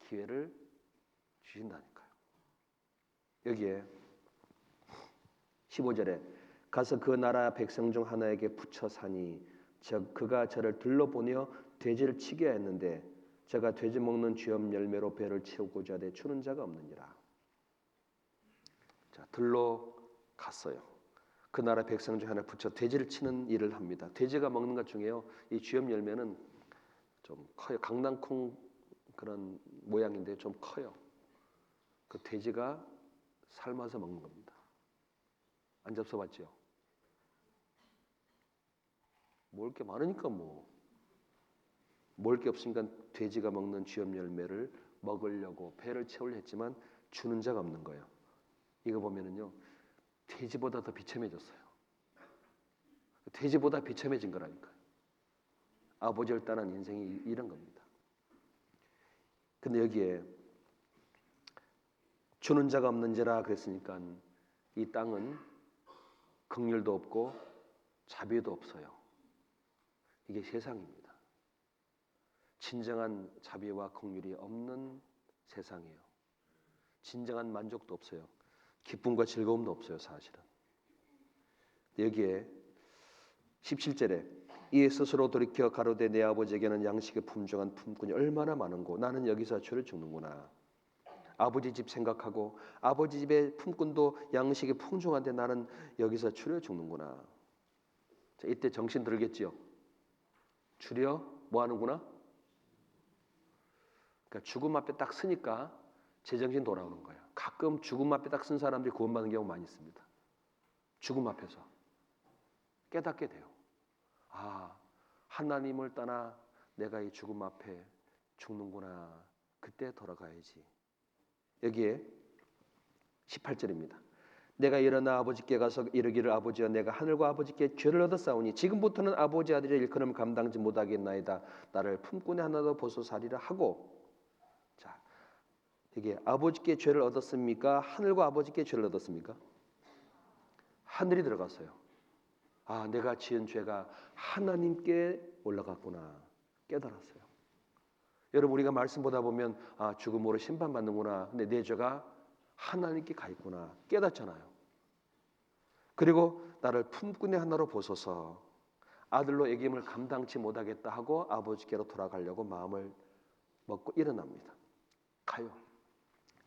기회를 주신다니까요. 여기에 15절에 가서 그 나라 백성 중 하나에게 붙여 사니 즉 그가 저를 들러보내어 돼지를 치게 했는데 저가 돼지 먹는 쥐염 열매로 배를 채우고자 하되 주는 자가 없느니라. 자, 들러 갔어요. 그 나라 백성 중 하나 붙여 돼지를 치는 일을 합니다. 돼지가 먹는 것 중에요, 이 쥐염 열매는 좀 커요. 강낭콩 그런 모양인데 좀 커요. 그 돼지가 삶아서 먹는 겁니다. 안 접서봤죠? 먹을 게 많으니까 먹을 게 없으니까 돼지가 먹는 쥐염 열매를 먹으려고 배를 채우려 했지만 주는 자가 없는 거예요. 이거 보면은요, 돼지보다 더 비참해졌어요. 돼지보다 비참해진 거라니까요. 아버지를 떠난 인생이 이런 겁니다. 근데 여기에 주는 자가 없는지라 그랬으니까 이 땅은 긍휼도 없고 자비도 없어요. 이게 세상입니다. 진정한 자비와 긍휼이 없는 세상이에요. 진정한 만족도 없어요. 기쁨과 즐거움도 없어요, 사실은. 여기에 17절에 이에 스스로 돌이켜 가로되 내 아버지에게는 양식의 풍족한 품꾼이 얼마나 많은고 나는 여기서 주를 죽는구나. 아버지 집 생각하고 아버지 집의 품꾼도 양식이 풍족한데 나는 여기서 추려 죽는구나. 자, 이때 정신 들겠지요. 추려 뭐 하는구나? 그러니까 죽음 앞에 딱 서니까 제정신 돌아오는 거예요. 가끔 죽음 앞에 딱 쓴 사람들이 구원받는 경우 많이 있습니다. 죽음 앞에서 깨닫게 돼요. 아, 하나님을 떠나 내가 이 죽음 앞에 죽는구나. 그때 돌아가야지. 여기에 18절입니다. 내가 일어나 아버지께 가서 이르기를 아버지여 내가 하늘과 아버지께 죄를 얻었사오니 지금부터는 아버지 아들의 일컬음을 감당지 못하겠나이다. 나를 품꾼의 하나도 보소사리라 하고. 자, 이게 아버지께 죄를 얻었습니까? 하늘과 아버지께 죄를 얻었습니까? 하늘이 들어갔어요. 아, 내가 지은 죄가 하나님께 올라갔구나 깨달았어요. 여러분, 우리가 말씀 보다 보면 아, 죽음으로 심판받는구나. 근데 내 죄가 하나님께 가 있구나 깨닫잖아요. 그리고 나를 품꾼의 하나로 보소서. 아들로 애김을 감당치 못하겠다 하고 아버지께로 돌아가려고 마음을 먹고 일어납니다. 가요.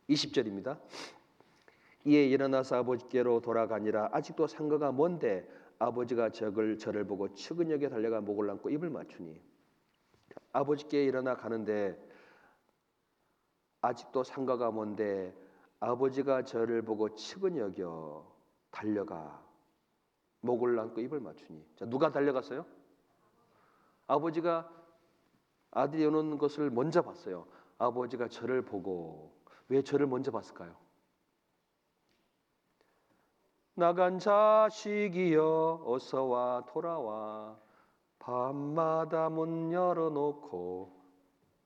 20절입니다. 이에 일어나서 아버지께로 돌아가니라. 아직도 상거가 먼데 아버지가 저를 보고 측은역에 달려가 목을 안고 입을 맞추니. 아버지께 일어나 가는데 아직도 상거가 먼데 아버지가 저를 보고 측은역여 달려가 목을 안고 입을 맞추니. 자, 누가 달려갔어요? 아버지가 아들이 오는 것을 먼저 봤어요. 아버지가 저를 보고. 왜 저를 먼저 봤을까요? 나간 자식이여 어서 와 돌아와 밤마다 문 열어놓고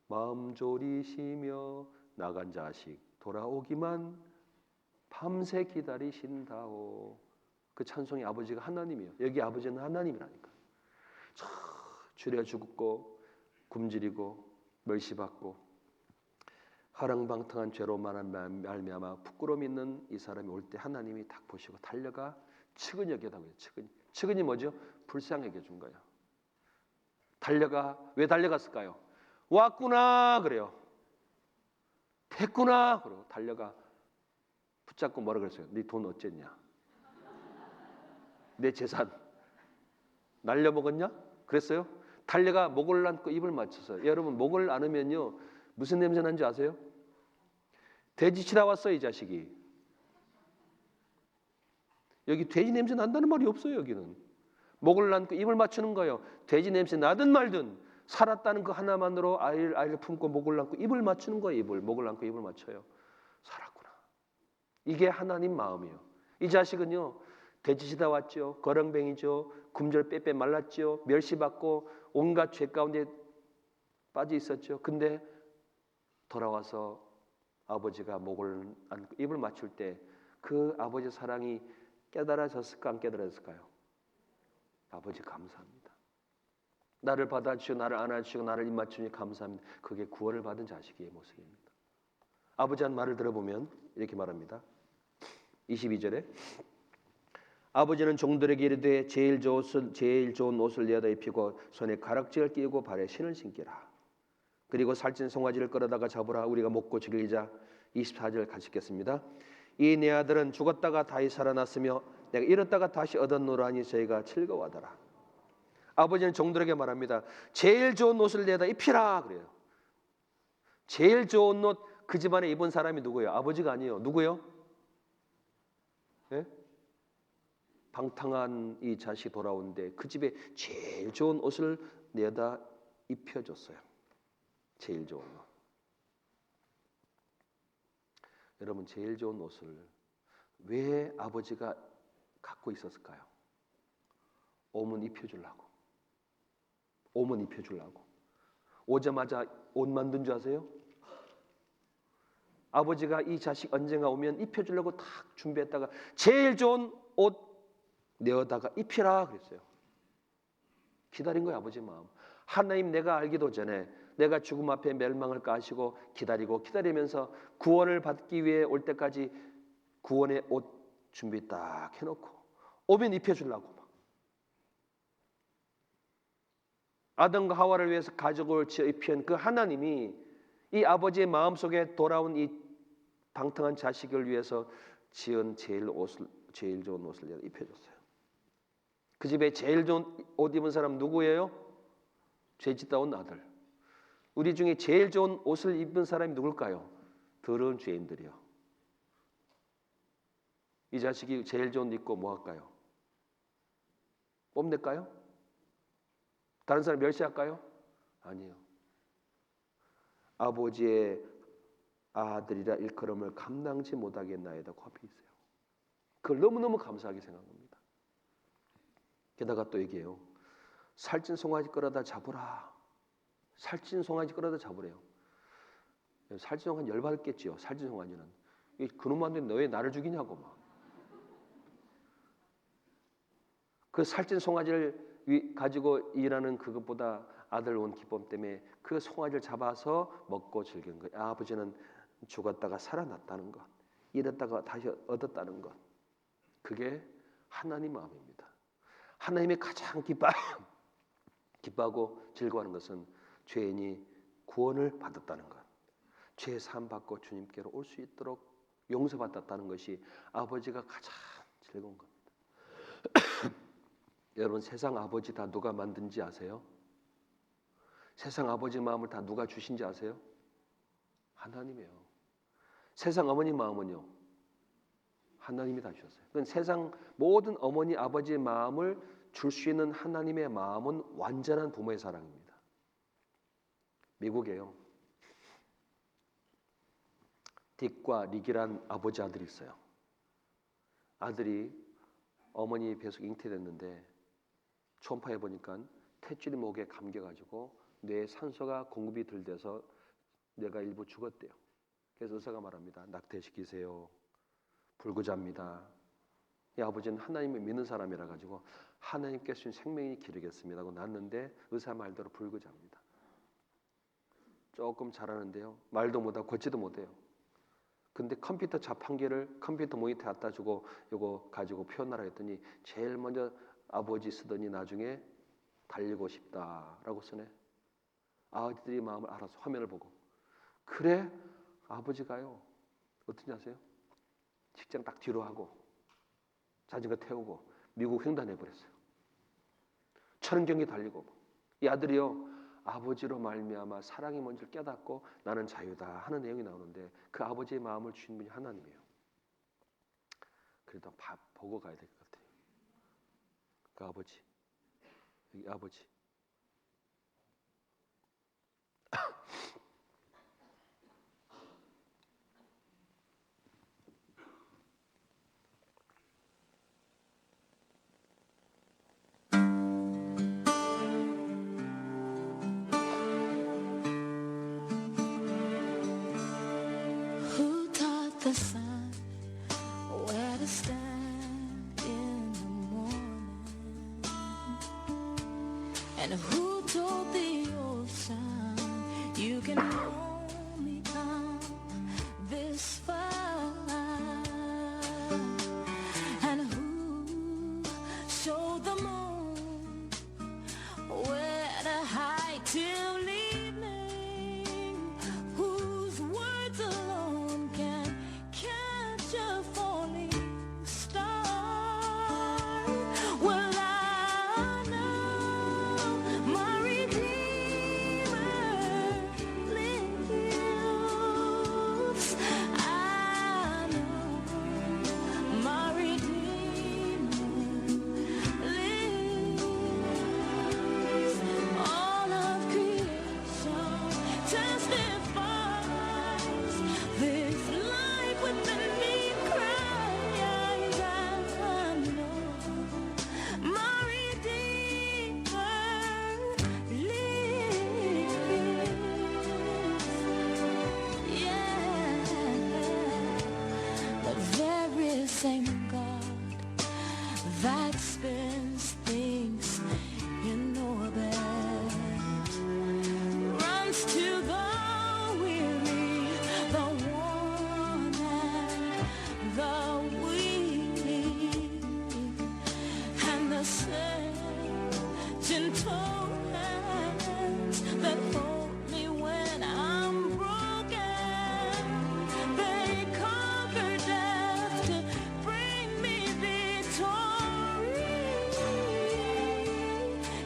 마음 졸이시며 나간 자식 돌아오기만 밤새 기다리신다오. 그 찬송의 아버지가 하나님이에요. 여기 아버지는 하나님이라니까. 줄여 죽고 굶주리고 멸시받고 하랑방탕한 죄로 말미암아 부끄러움 있는 이 사람이 올 때 하나님이 딱 보시고 달려가 측은히 여겨다고요. 측은이 뭐죠? 불쌍하게 해준 거예요. 달려가. 왜 달려갔을까요? 왔구나 그래요. 됐구나 그러고 달려가 붙잡고 뭐라 그랬어요? 네 돈 어쨌냐? 내 재산 날려먹었냐? 그랬어요? 달려가 목을 안고 입을 맞춰서. 여러분, 목을 안으면요 무슨 냄새 나는지 아세요? 돼지 치러 왔어요 이 자식이. 여기 돼지 냄새 난다는 말이 없어요. 여기는 목을 안고 입을 맞추는 거예요. 돼지 냄새 나든 말든 살았다는 그 하나만으로 아이를 품고 목을 안고 입을 맞추는 거예요. 목을 안고 입을 맞춰요. 살았구나. 이게 하나님 마음이에요. 이 자식은요, 돼지시다 왔죠. 거렁뱅이죠. 굶주려 빼빼 말랐죠. 멸시받고 온갖 죄 가운데 빠져 있었죠. 근데 돌아와서 아버지가 목을 안고 입을 맞출 때 그 아버지 사랑이 깨달아졌을까 안 깨달아졌을까요? 아버지 감사합니다. 나를 받아주시고 나를 안아주시고 나를 입 맞추니 감사합니다. 그게 구원을 받은 자식의 모습입니다. 아버지 한 말을 들어보면 이렇게 말합니다. 22절에 아버지는 종들에게 이르되 제일 좋은 옷을 내어다 입히고 손에 가락지를 끼우고 발에 신을 신기라. 그리고 살찐 송아지를 끌어다가 잡으라. 우리가 먹고 즐기자. 24절 같이 읽겠습니다. 이 내 아들은 죽었다가 다시 살아났으며 내가 잃었다가 다시 얻었노라 하니 저희가 즐거워하더라. 아버지는 종들에게 말합니다. 제일 좋은 옷을 내다 입히라 그래요. 제일 좋은 옷 그 집안에 입은 사람이 누구예요? 아버지가 아니에요. 누구요? 네? 방탕한 이 자식이 돌아오는데 그 집에 제일 좋은 옷을 내다 입혀줬어요. 제일 좋은 옷. 여러분 제일 좋은 옷을 왜 아버지가 갖고 있었을까요? 오면 입혀주려고. 오면 입혀주려고. 오자마자 옷 만든 줄 아세요? 아버지가 이 자식 언젠가 오면 입혀주려고 탁 준비했다가 제일 좋은 옷 내어다가 입히라 그랬어요. 기다린 거예요. 아버지 마음. 하나님 내가 알기도 전에 내가 죽음 앞에 멸망을 까시고 기다리면서 구원을 받기 위해 올 때까지 구원의 옷 준비 딱 해놓고 오면 입혀주려고 막. 아담과 하와를 위해서 가족을 지어 입힌 그 하나님이 이 아버지의 마음속에 돌아온 이 방탕한 자식을 위해서 지은 제일 좋은 옷을 입혀줬어요. 그 집에 제일 좋은 옷 입은 사람 누구예요? 죄짓다 온 아들. 우리 중에 제일 좋은 옷을 입은 사람이 누굴까요? 더러운 죄인들이요. 이 자식이 제일 좋은 옷 입고 뭐 할까요? 뽐낼까요? 다른 사람 멸시할까요? 아니요. 아버지의 아들이라 일컬음을 감당치 못하겠나이다 고 앞에 있어요. 그걸 너무너무 감사하게 생각합니다. 게다가 또 얘기해요. 살찐 송아지 끌어다 잡으라. 살찐 송아지 끌어다 잡으래요. 살찐 송아지 열받았겠지요. 살찐 송아지는. 그놈한테 너 왜 나를 죽이냐고 막. 그 살찐 송아지를 가지고 일하는 그것보다 아들 온 기쁨 때문에 그 송아지를 잡아서 먹고 즐긴 거예요. 아버지는 죽었다가 살아났다는 것, 잃었다가 다시 얻었다는 것, 그게 하나님 마음입니다. 하나님이 가장 기뻐하고 즐거워하는 것은 죄인이 구원을 받았다는 것, 죄 사함 받고 주님께로 올 수 있도록 용서받았다는 것이 아버지가 가장 즐거운 겁니다. 여러분 세상 아버지 다 누가 만든지 아세요? 세상 아버지 마음을 다 누가 주신지 아세요? 하나님이에요. 세상 어머니 마음은요, 하나님이 다 주셨어요. 그건 세상 모든 어머니 아버지의 마음을 줄 수 있는 하나님의 마음은 완전한 부모의 사랑입니다. 미국에요, 딕과 릭이란 아버지 아들이 있어요. 아들이 어머니 뱃속 잉태됐는데 초음파해 보니까 탯줄이 목에 감겨가지고 뇌에 산소가 공급이 덜 돼서 뇌가 일부 죽었대요. 그래서 의사가 말합니다. 낙태시키세요. 불구자입니다. 이 아버지는 하나님을 믿는 사람이라 가지고 하나님께 주신 생명이 기르겠습니다 하고 낳았는데 의사 말대로 불구자입니다. 조금 잘하는데요. 말도 못하고 걷지도 못해요. 근데 컴퓨터 자판기를 컴퓨터 모니터에 갖다 주고 이거 가지고 표현하라 했더니 제일 먼저 아버지 쓰더니 나중에 달리고 싶다라고 쓰네. 아들이 마음을 알아서 화면을 보고. 그래 아버지가요 어떤지 아세요? 직장 딱 뒤로 하고 자전거 태우고 미국 횡단해 버렸어요. 천경기 달리고. 이 아들이요 아버지로 말미암아 사랑이 뭔지를 깨닫고 나는 자유다 하는 내용이 나오는데 그 아버지의 마음을 주신 분이 하나님이에요. 그래도 밥 보고 가야 될 것 같아요. 그 아버지, 여기 아버지. the sun, where to stand in the morning, and who told the ocean you can only come this far, and who showed the moon where to hide till evening, whose words alone can catch a falling star. Well, I know my Redeemer lives. I know my Redeemer lives. All of creation testifies this life within me cries. I know my Redeemer lives. Yeah, the very same God that spins things in orbit runs to the weary, the worn and the weak, and the same gentle hands that hold me when I'm broken. They conquer death to bring me victory.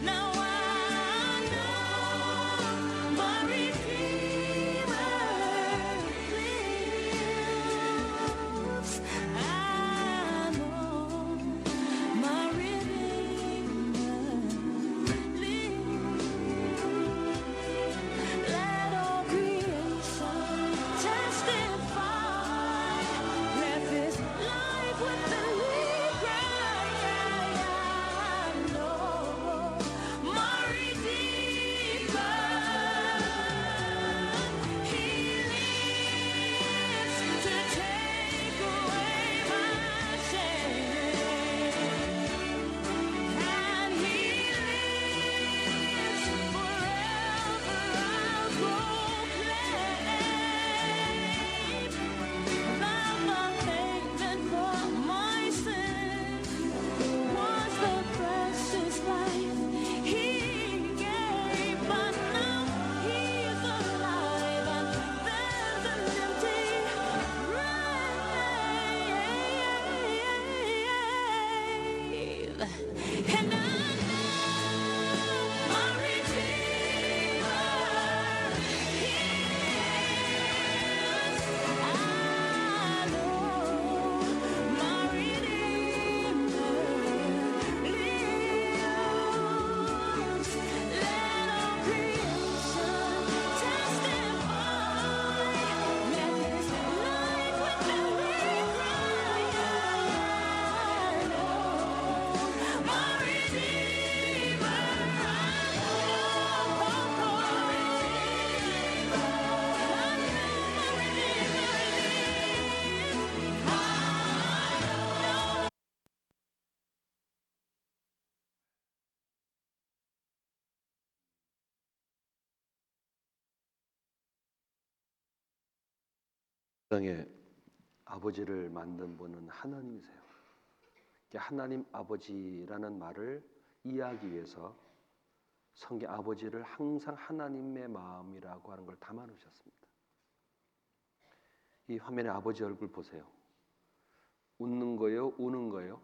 Now I know my Redeemer lives. I know my Redeemer lives. Let all creation testify that this life within me cries. I know my Redeemer. He lives to take away my shame, and He lives forever. I'll proclaim that the payment for my sin was the precious life He gave, but now He's alive, and there's an empty grave. And I know my Redeemer lives. I know my Redeemer lives. Let all creation testify that this life within me cries. I know my Redeemer. I know my Redeemer. I know my Redeemer lives. 세상에 아버지를 만든 분은 하나님이세요. 하나님 아버지라는 말을 이해하기 위해서 성경 아버지를 항상 하나님의 마음이라고 하는 걸 담아 놓으셨습니다. 이 화면에 아버지 얼굴 보세요. 웃는 거예요? 우는 거예요?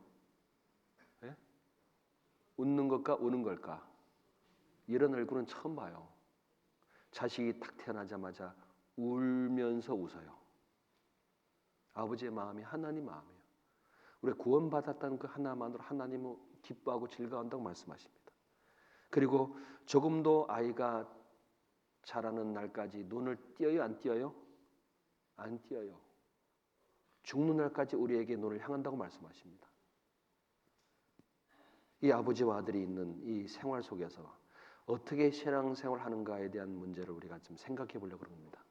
예? 웃는 것과 우는 걸까? 이런 얼굴은 처음 봐요. 자식이 딱 태어나자마자 울면서 웃어요. 아버지의 마음이 하나님 마음이에요. 우리 구원받았다는 그 하나만으로 하나님은 기뻐하고 즐거워한다고 말씀하십니다. 그리고 조금도 아이가 자라는 날까지 눈을 띄어요? 안 띄어요? 안 띄어요. 죽는 날까지 우리에게 눈을 향한다고 말씀하십니다. 이 아버지와 아들이 있는 이 생활 속에서 어떻게 신앙생활 하는가에 대한 문제를 우리가 좀 생각해 보려고 합니다.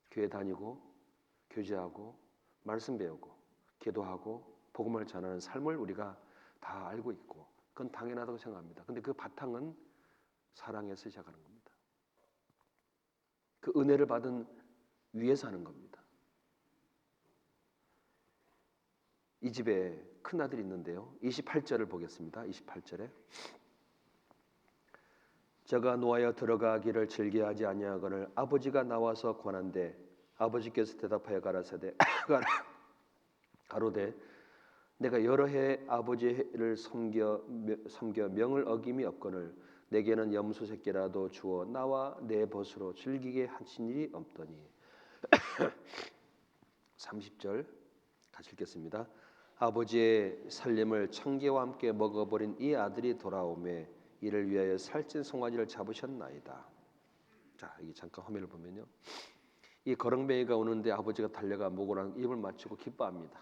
교회 다니고 교제하고 말씀 배우고 기도하고 복음을 전하는 삶을 우리가 다 알고 있고 그건 당연하다고 생각합니다. 근데 그 바탕은 사랑에서 시작하는 겁니다. 그 은혜를 받은 위에서 하는 겁니다. 이 집에 큰아들이 있는데요. 28절을 보겠습니다. 28절에 저가 노하여 들어가기를 즐겨하지 아니하거늘 아버지가 나와서 권한대 아버지께서 대답하여 가라사대 가로되 내가 여러 해 아버지를 섬겨 명을 어김이 없거늘 내게는 염소 새끼라도 주어 나와 내 벗으로 즐기게 하신 일이 없더니 30절 같이 읽겠습니다. 아버지의 살림을 청개와 함께 먹어버린 이 아들이 돌아오매 이를 위하여 살찐 송아지를 잡으셨나이다. 자, 여기 잠깐 화면을 보면요. 이 거렁뱅이가 오는데 아버지가 달려가 목으로 입을 맞추고 기뻐합니다.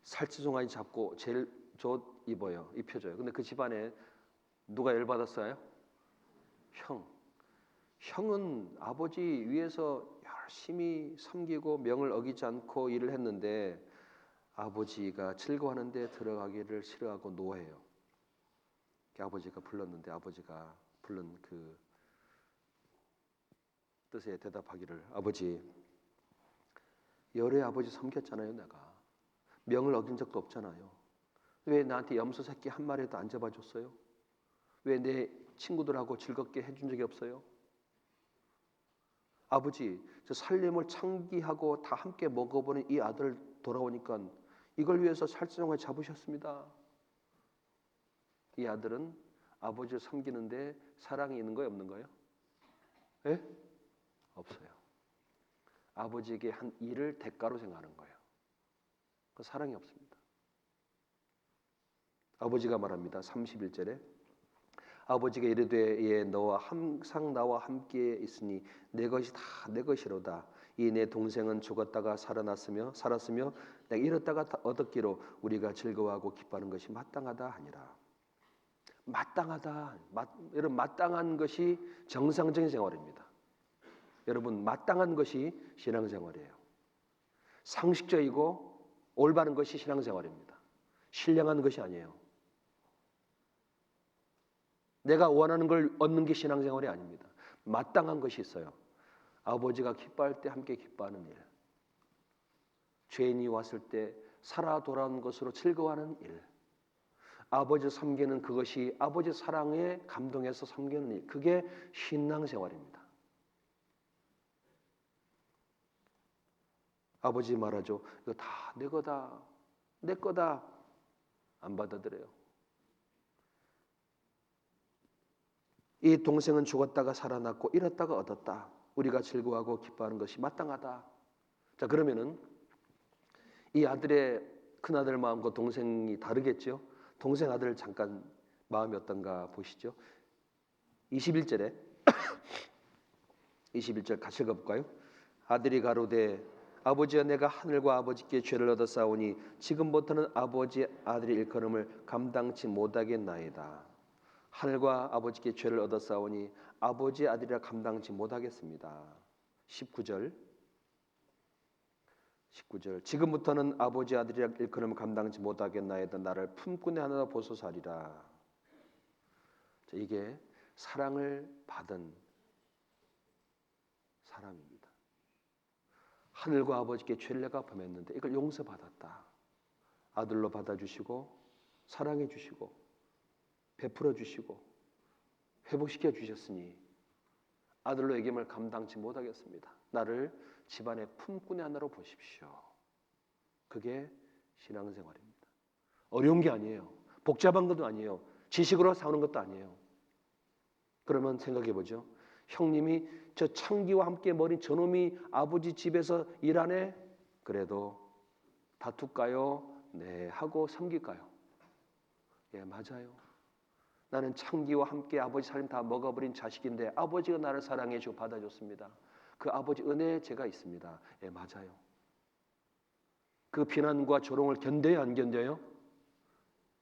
살찐 송아지 잡고 제일 좋은 입혀줘요. 근데 그 집안에 누가 열받았어요? 형은 아버지 위에서 열심히 섬기고 명을 어기지 않고 일을 했는데 아버지가 즐거워하는데 들어가기를 싫어하고 노해요. 아버지가 불렀는데 아버지가 부른 그 뜻에 대답하기를 아버지 여러 해 아버지 섬겼잖아요. 내가 명을 어긴 적도 없잖아요. 왜 나한테 염소 새끼 한 마리도 안 잡아줬어요? 왜 내 친구들하고 즐겁게 해준 적이 없어요? 아버지 저 살림을 창기하고 다 함께 먹어보는 이 아들 돌아오니까 이걸 위해서 살찌정을 잡으셨습니다. 이 아들은 아버지를 섬기는데 사랑이 있는 거예요? 없는 거예요? 예? 없어요. 아버지에게 한 일을 대가로 생각하는 거예요. 그 사랑이 없습니다. 아버지가 말합니다. 31절에 아버지가 이르되 예 너와 항상 나와 함께 있으니 내 것이 다 내 것이로다. 이 내 동생은 죽었다가 살았으며 내가 잃었다가 얻었기로 우리가 즐거워하고 기뻐하는 것이 마땅하다 하니라. 마땅하다. 여러분 마땅한 것이 정상적인 생활입니다. 여러분 마땅한 것이 신앙생활이에요. 상식적이고 올바른 것이 신앙생활입니다. 신령한 것이 아니에요. 내가 원하는 걸 얻는 게 신앙생활이 아닙니다. 마땅한 것이 있어요. 아버지가 기뻐할 때 함께 기뻐하는 일, 죄인이 왔을 때 살아 돌아온 것으로 즐거워하는 일, 아버지 섬기는 그것이 아버지 사랑에 감동해서 섬기는 일, 그게 신앙생활입니다. 아버지 말하죠. 이거 다 내 거다, 내 거다. 안 받아들여요. 이 동생은 죽었다가 살아났고 잃었다가 얻었다. 우리가 즐거워하고 기뻐하는 것이 마땅하다. 자, 그러면은 이 아들의 큰아들 마음과 동생이 다르겠죠. 동생 아들 잠깐 마음이 어떤가 보시죠. 21절에 21절 같이 읽어볼까요? 아들이 가로되 아버지여 내가 하늘과 아버지께 죄를 얻어 싸우니 지금부터는 아버지 아들의 일컬음을 감당치 못하겠나이다. 하늘과 아버지께 죄를 얻어 싸우니 아버지 아들이라 감당치 못하겠습니다. 19절 지금부터는 아버지 아들이라 일컬음을 감당치 못하겠나이다. 나를 품꾼의 하나로 보소서하리라. 이게 사랑을 받은 사람입니다. 하늘과 아버지께 죄를 내가 범했는데 이걸 용서받았다. 아들로 받아주시고 사랑해 주시고 베풀어 주시고 회복시켜 주셨으니 아들로 여김을 감당치 못하겠습니다. 나를 집안의 품꾼의 하나로 보십시오. 그게 신앙생활입니다. 어려운 게 아니에요. 복잡한 것도 아니에요. 지식으로 싸우는 것도 아니에요. 그러면 생각해 보죠. 형님이 저 창기와 함께 머린 저놈이 아버지 집에서 일하네? 그래도 다툴까요? 네 하고 섬길까요? 예, 맞아요. 나는 창기와 함께 아버지 살림 다 먹어버린 자식인데 아버지가 나를 사랑해 주고 받아줬습니다. 그 아버지 은혜에 제가 있습니다. 예, 맞아요. 그 비난과 조롱을 견뎌요, 안 견뎌요?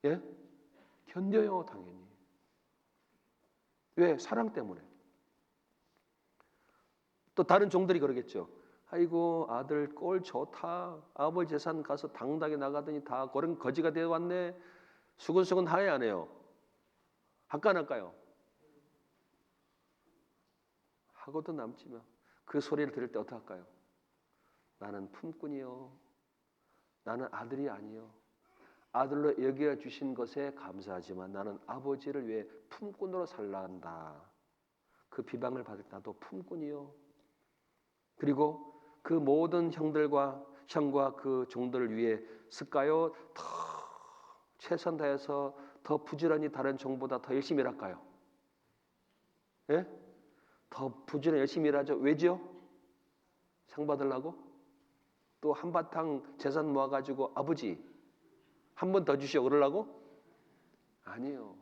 예? 견뎌요, 당연히. 왜? 사랑 때문에. 또 다른 종들이 그러겠죠. 아이고 아들 꼴 좋다. 아버지 재산 가서 당당히 나가더니 다 그런 거지가 되어 왔네. 수근수근 하해 안 해요? 할까 안 할까요? 하고도 남지만 그 소리를 들을 때 어떡할까요? 나는 품꾼이요. 나는 아들이 아니요. 아들로 여겨주신 것에 감사하지만 나는 아버지를 위해 품꾼으로 살라 한다. 그 비방을 받을 때 나도 품꾼이요. 그리고 그 모든 형과 그 종들을 위해 쓸까요? 더 최선 다해서 더 부지런히 다른 종보다 더 열심히 일할까요? 예? 더 부지런히 열심히 일하죠. 왜죠? 상 받으려고? 또 한바탕 재산 모아가지고 아버지 한 번 더 주시오 그러려고? 아니에요.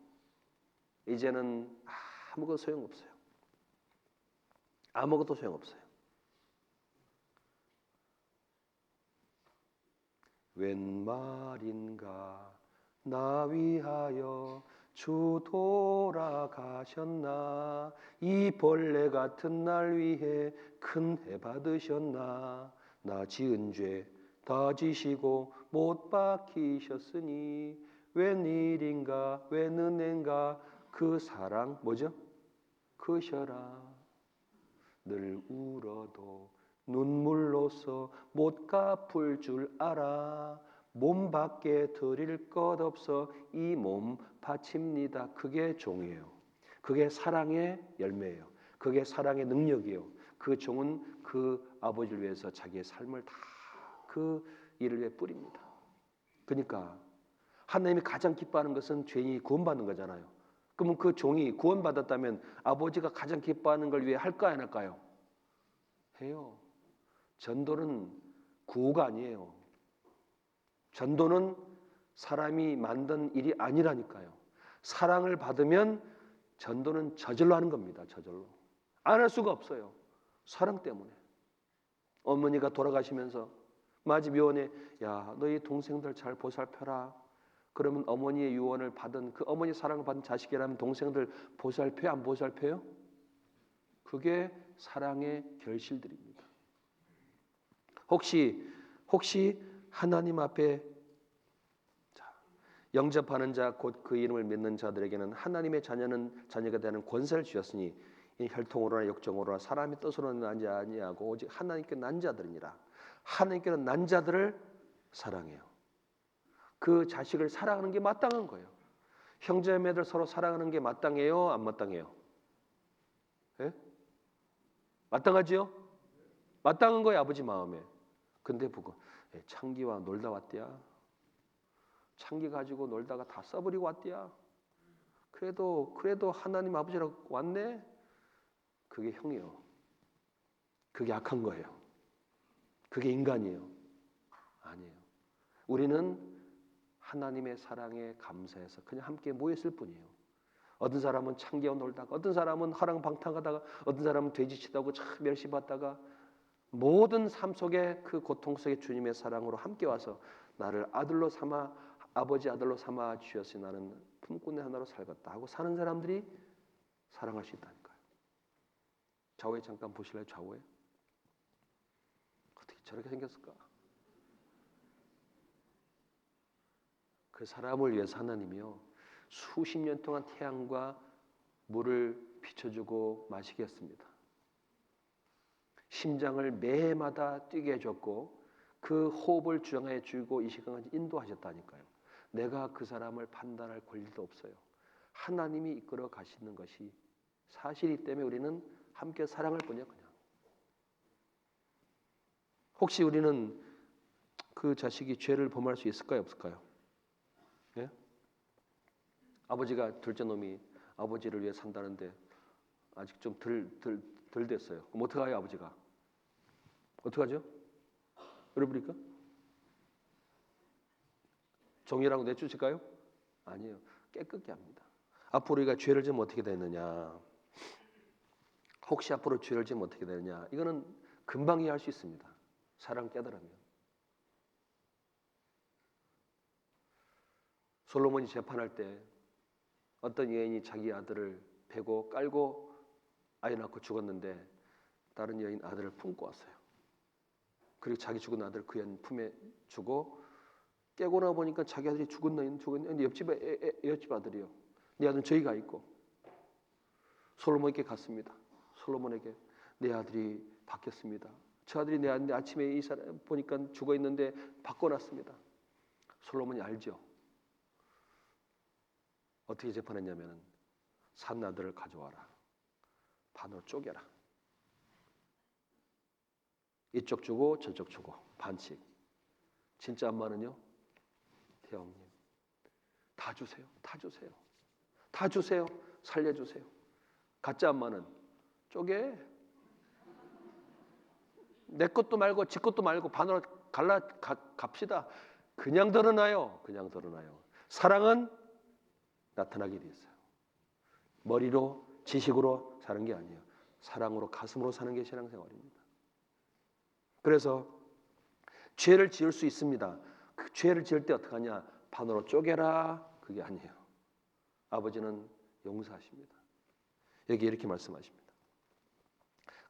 이제는 아무것도 소용없어요. 아무것도 소용없어요. 웬 말인가 나 위하여 주 돌아가셨나 이 벌레 같은 날 위해 큰 해 받으셨나 나 지은 죄 다 지시고 못 박히셨으니 웬일인가 웬 은혜인가 그 사랑 뭐죠? 크셔라 늘 울어도 눈물로써 못 갚을 줄 알아 몸 밖에 드릴 것 없어 이 몸 바칩니다. 그게 종이에요. 그게 사랑의 열매예요. 그게 사랑의 능력이에요. 그 종은 그 아버지를 위해서 자기의 삶을 다 그 일을 위해 뿌립니다. 그러니까 하나님이 가장 기뻐하는 것은 죄인이 구원받는 거잖아요. 그러면 그 종이 구원받았다면 아버지가 가장 기뻐하는 걸 위해 할까요 안 할까요? 해요. 전도는 구호가 아니에요. 전도는 사람이 만든 일이 아니라니까요. 사랑을 받으면 전도는 저절로 하는 겁니다. 저절로. 안 할 수가 없어요. 사랑 때문에. 어머니가 돌아가시면서 마집 요원에 야 너희 동생들 잘 보살펴라. 그러면 어머니의 유언을 받은 그 어머니 사랑을 받은 자식이라면 동생들 보살펴요 안 보살펴요? 그게 사랑의 결실들입니다. 혹시 하나님 앞에 영접하는 자 곧 그 이름을 믿는 자들에게는 하나님의 자녀가 되는 권세를 주셨으니 이 혈통으로나 역정으로나 사람의 뜻으로는 난지 아니하고 오직 하나님께 난 자들이니라. 하나님께는 난 자들을 사랑해요. 그 자식을 사랑하는 게 마땅한 거예요. 형제매들 서로 사랑하는 게 마땅해요? 안 마땅해요? 예? 마땅하지요? 마땅한 거예요 아버지 마음에. 근데 보고 창기와 놀다 왔대야. 창기 가지고 놀다가 다 써버리고 왔대야. 그래도 하나님 아버지라고 왔네. 그게 형이요. 그게 악한 거예요. 그게 인간이에요. 아니에요. 우리는 하나님의 사랑에 감사해서 그냥 함께 모였을 뿐이에요. 어떤 사람은 창기와 놀다가 어떤 사람은 허랑방탕하다가 어떤 사람은 돼지치다고 참 멸시받다가 모든 삶 속에 그 고통 속에 주님의 사랑으로 함께 와서 나를 아들로 삼아 아버지 아들로 삼아 주셨으니 나는 품꾼의 하나로 살겠다 하고 사는 사람들이 사랑할 수 있다니까요. 좌우에 잠깐 보실래요? 좌우에 어떻게 저렇게 생겼을까? 그 사람을 위해서 하나님이요 수십 년 동안 태양과 물을 비춰주고 마시게 했습니다. 심장을 매해마다 뛰게 해줬고 그 호흡을 주장해 주고 이 시간까지 인도하셨다니까요. 내가 그 사람을 판단할 권리도 없어요. 하나님이 이끌어 가시는 것이 사실이기 때문에 우리는 함께 사랑할 뿐이야 그냥. 혹시 우리는 그 자식이 죄를 범할 수 있을까요 없을까요? 예? 아버지가 둘째 놈이 아버지를 위해 산다는데 아직 좀 덜 됐어요. 그럼 어떡해요 아버지가? 어떡하죠? 여러분이니까? 종이라고 내쫓을까요? 아니에요. 깨끗게 합니다. 앞으로 우리가 죄를 지면 어떻게 되느냐? 혹시 앞으로 죄를 지면 어떻게 되느냐? 이거는 금방 이해할 수 있습니다. 사랑 깨달으면. 솔로몬이 재판할 때 어떤 여인이 자기 아들을 베고 깔고 아이 낳고 죽었는데 다른 여인 아들을 품고 왔어요. 그리고 자기 죽은 아들 그의 품에 주고 깨고 나 보니까 자기 아들이 죽었는데 옆집 아들이요. 네 아들은 저기 가 있고 솔로몬에게 갔습니다. 솔로몬에게 내 아들이 바뀌었습니다. 저 아들이 내 아들인데 아침에 이 사람 보니까 죽어 있는데 바꿔놨습니다. 솔로몬이 알죠. 어떻게 재판했냐면은 산 아들을 가져와라. 반으로 쪼개라. 이쪽 주고 저쪽 주고 반씩. 진짜 엄마는요. 태영님 다 주세요. 다 주세요. 다 주세요. 살려주세요. 가짜 엄마는 쪼개. 내 것도 말고 지 것도 말고 반으로 갑시다. 그냥 드러나요. 그냥 드러나요. 사랑은 나타나게 돼 있어요. 머리로 지식으로 사는 게 아니에요. 사랑으로 가슴으로 사는 게 신앙생활입니다. 그래서 죄를 지을 수 있습니다. 그 죄를 지을 때 어떻게 하냐? 반으로 쪼개라. 그게 아니에요. 아버지는 용서하십니다. 여기 이렇게 말씀하십니다.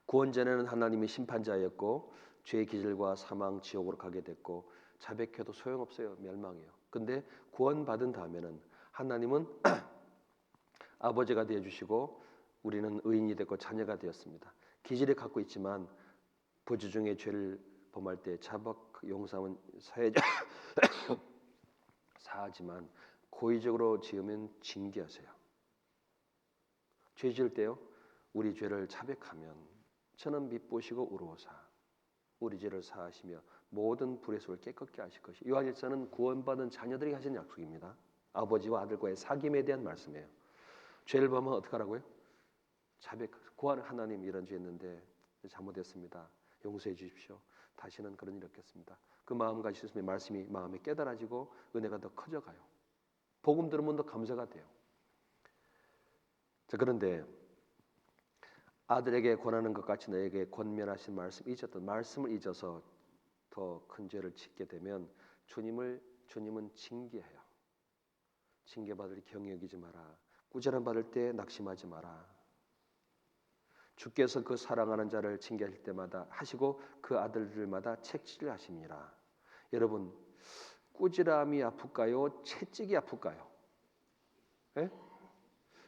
구원 전에는 하나님이 심판자였고 죄의 기질과 사망, 지옥으로 가게 됐고 자백해도 소용없어요. 멸망해요. 근데 구원받은 다음에는 하나님은 아버지가 되어주시고 우리는 의인이 됐고 자녀가 되었습니다. 기질을 갖고 있지만 부주 중에 죄를 범할 때 자박 용서하면 사하지만 고의적으로 지으면 징계하세요. 죄 지을 때요. 우리 죄를 자백하면 저는 미쁘시고 의로우사 우리 죄를 사하시며 모든 불의 속을 깨끗게 하실 것이. 요한일서는 구원받은 자녀들이 하신 약속입니다. 아버지와 아들과의 사귐에 대한 말씀이에요. 죄를 범하면 어떻게 하라고요? 자백. 구하는 하나님 이런 죄 했는데 잘못했습니다. 용서해 주십시오. 다시는 그런 일 없겠습니다. 그 마음 가지셨으면 말씀이 마음에 깨달아지고 은혜가 더 커져가요. 복음 들으면 더 감사가 돼요. 자, 그런데 아들에게 권하는 것 같이 너에게 권면하신 말씀 잊었던 말씀을 잊어서 더 큰 죄를 짓게 되면 주님은 징계해요. 징계받을 경히 여기지 마라. 꾸지람 받을 때 낙심하지 마라. 주께서 그 사랑하는 자를 징계하실 때마다 하시고 그 아들들마다 책질을 하십니다. 여러분 꾸지람이 아플까요? 채찍이 아플까요? 예?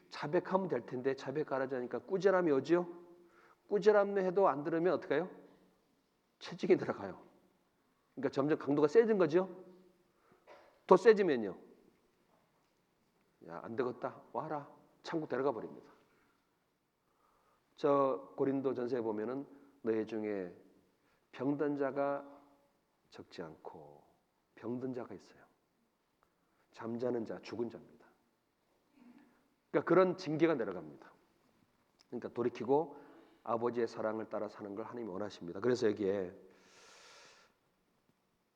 자백하면 될 텐데 자백 안 하자니까 꾸지람이 오지요? 꾸지람 해도 안 들으면 어떡해요? 채찍이 들어가요. 그러니까 점점 강도가 세진 거죠? 더 세지면요. 야, 안 되겠다. 와라. 천국 데려가 버립니다. 저 고린도전서에 보면은 너희 중에 병든 자가 적지 않고 병든 자가 있어요. 잠자는 자, 죽은 자입니다. 그러니까 그런 징계가 내려갑니다. 그러니까 돌이키고 아버지의 사랑을 따라 사는 걸 하나님이 원하십니다. 그래서 여기에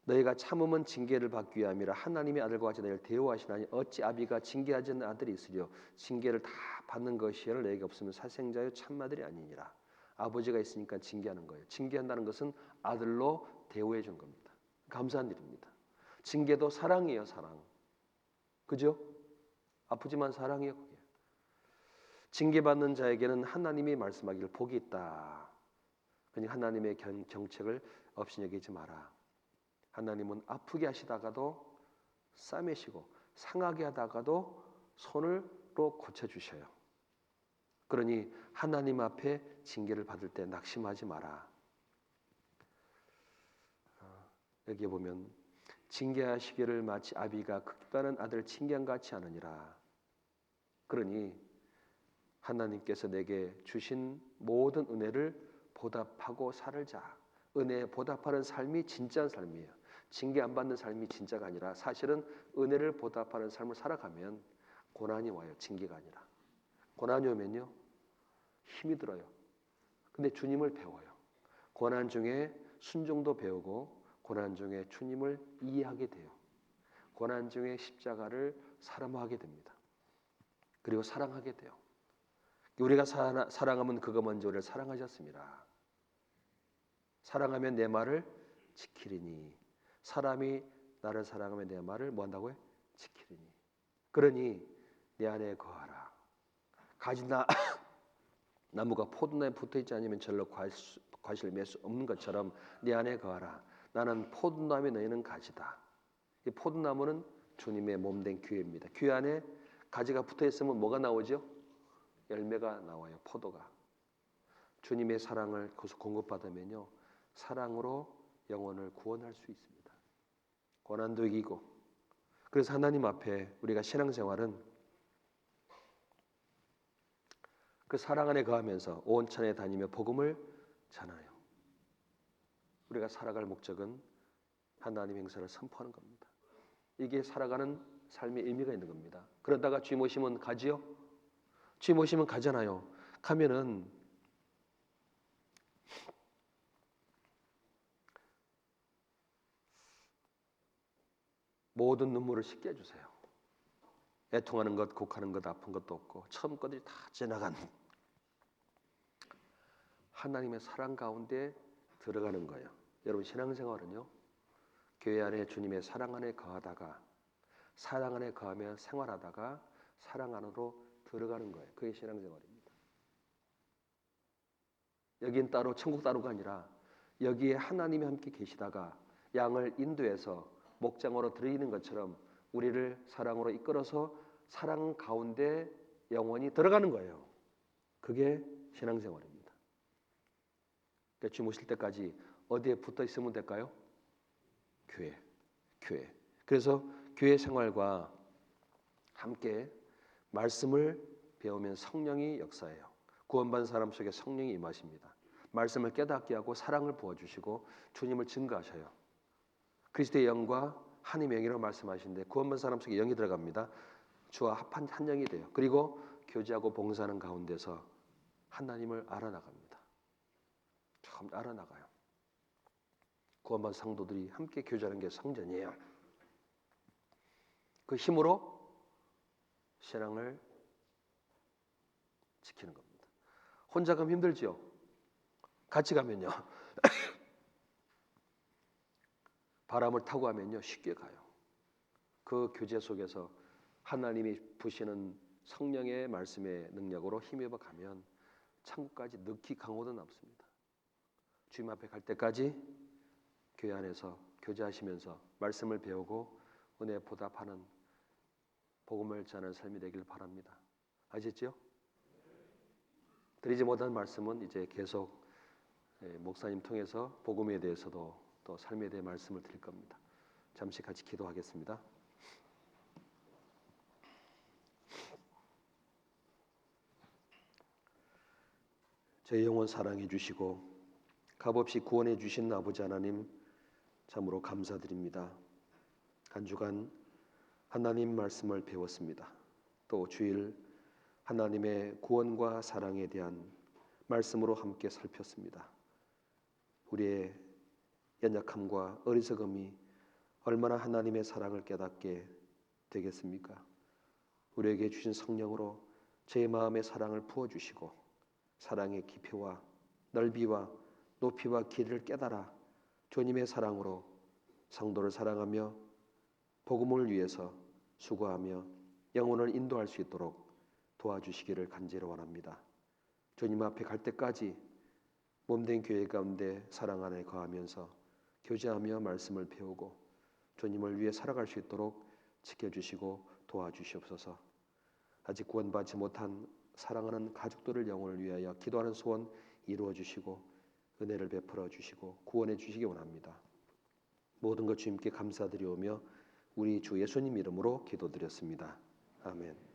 너희가 참음은 징계를 받기 위함이라 하나님의 아들과 같이 너희를 대우하시나니 어찌 아비가 징계하지 않는 아들이 있으리요 징계를 다 받는 것이여 너희에게 없으면 살생자요 참아들이 아니니라. 아버지가 있으니까 징계하는 거예요. 징계한다는 것은 아들로 대우해 준 겁니다. 감사한 일입니다. 징계도 사랑이에요. 사랑. 그죠? 아프지만 사랑이에요. 그게. 징계받는 자에게는 하나님이 말씀하기를 복이 있다. 그러니 하나님의 정책을 없이 여기지 마라. 하나님은 아프게 하시다가도 싸매시고 상하게 하다가도 손으로 고쳐주셔요. 그러니 하나님 앞에 징계를 받을 때 낙심하지 마라. 여기에 보면 징계하시기를 마치 아비가 극단한 아들을 징계한 것 같이 하느니라. 그러니 하나님께서 내게 주신 모든 은혜를 보답하고 살자. 은혜에 보답하는 삶이 진짜한 삶이에요. 징계 안 받는 삶이 진짜가 아니라 사실은 은혜를 보답하는 삶을 살아가면 고난이 와요. 징계가 아니라. 고난이 오면요. 힘이 들어요. 근데 주님을 배워요. 고난 중에 순종도 배우고 고난 중에 주님을 이해하게 돼요. 고난 중에 십자가를 사랑하게 됩니다. 그리고 사랑하게 돼요. 우리가 사랑하면 그가 먼저 우리를 사랑하셨습니다. 사랑하면 내 말을 지키리니 사람이 나를 사랑하면 내 말을 뭐한다고요? 지키리니. 그러니 내 안에 거하라. 가진 나무가 포도나무에 붙어있지 않으면 절로 과실을 맺을 수 없는 것처럼 네 안에 거하라. 나는 포도나무에 너희는 가지다. 이 포도나무는 주님의 몸된 교회입니다. 교회 안에 가지가 붙어 있으면 뭐가 나오죠? 열매가 나와요. 포도가. 주님의 사랑을 거기서 공급받으면요, 사랑으로 영혼을 구원할 수 있습니다. 고난도 이기고. 그래서 하나님 앞에 우리가 신앙생활은 그 사랑 안에 거하면서 온 천에 다니며 복음을 전하요. 우리가 살아갈 목적은 하나님의 행사를 선포하는 겁니다. 이게 살아가는 삶의 의미가 있는 겁니다. 그러다가 주님 오시면 가지요? 주님 오시면 가잖아요. 가면은 모든 눈물을 씻게 해주세요. 애통하는 것, 곡하는 것, 아픈 것도 없고 처음 것들이 다 지나간 하나님의 사랑 가운데 들어가는 거예요. 여러분 신앙생활은요, 교회 안에 주님의 사랑 안에 거하다가 사랑 안에 거하며 생활하다가 사랑 안으로 들어가는 거예요. 그게 신앙생활입니다. 여긴 따로 천국 따로가 아니라 여기에 하나님이 함께 계시다가 양을 인도해서 목장으로 들이는 것처럼 우리를 사랑으로 이끌어서 사랑 가운데 영원히 들어가는 거예요. 그게 신앙생활입니다. 그러니까 주님 오실 때까지 어디에 붙어 있으면 될까요? 교회. 그래서 교회 생활과 함께 말씀을 배우면 성령이 역사해요. 구원받은 사람 속에 성령이 임하십니다. 말씀을 깨닫게 하고 사랑을 부어주시고 주님을 증거하셔요. 그리스도의 영과 하나님의 영이라고 말씀하시는데 구원받은 사람 속에 영이 들어갑니다. 주와 합한 한 영이 돼요. 그리고 교제하고 봉사하는 가운데서 하나님을 알아나갑니다. 참 알아나가요. 구원받은 성도들이 함께 교제하는 게 성전이에요. 그 힘으로 신앙을 지키는 겁니다. 혼자 가면 힘들죠. 같이 가면요. 바람을 타고 가면요 쉽게 가요. 그 교제 속에서 하나님이 부시는 성령의 말씀의 능력으로 힘입어 가면 천국까지 늑히 강호도 남습니다. 주님 앞에 갈 때까지 교회 안에서 교제하시면서 말씀을 배우고 은혜에 보답하는 복음을 전하는 삶이 되길 바랍니다. 아시죠? 드리지 못한 말씀은 이제 계속 목사님 통해서 복음에 대해서도 또 삶에 대해 말씀을 드릴 겁니다. 잠시 같이 기도하겠습니다. 저희 영혼 사랑해 주시고 값없이 구원해 주신 아버지 하나님 참으로 감사드립니다. 한 주간 하나님 말씀을 배웠습니다. 또 주일 하나님의 구원과 사랑에 대한 말씀으로 함께 살폈습니다. 우리의 연약함과 어리석음이 얼마나 하나님의 사랑을 깨닫게 되겠습니까? 우리에게 주신 성령으로 제 마음의 사랑을 부어주시고 사랑의 깊이와 넓이와 높이와 길이를 깨달아 주님의 사랑으로 성도를 사랑하며 복음을 위해서 수고하며 영혼을 인도할 수 있도록 도와주시기를 간절히 원합니다. 주님 앞에 갈 때까지 몸된 교회 가운데 사랑 안에 거하면서 교제하며 말씀을 배우고 주님을 위해 살아갈 수 있도록 지켜주시고 도와주시옵소서. 아직 구원받지 못한 사랑하는 가족들을 영혼을 위하여 기도하는 소원 이루어 주시고 은혜를 베풀어 주시고 구원해 주시기 원합니다. 모든 것 주님께 감사드리오며 우리 주 예수님 이름으로 기도드렸습니다. 아멘.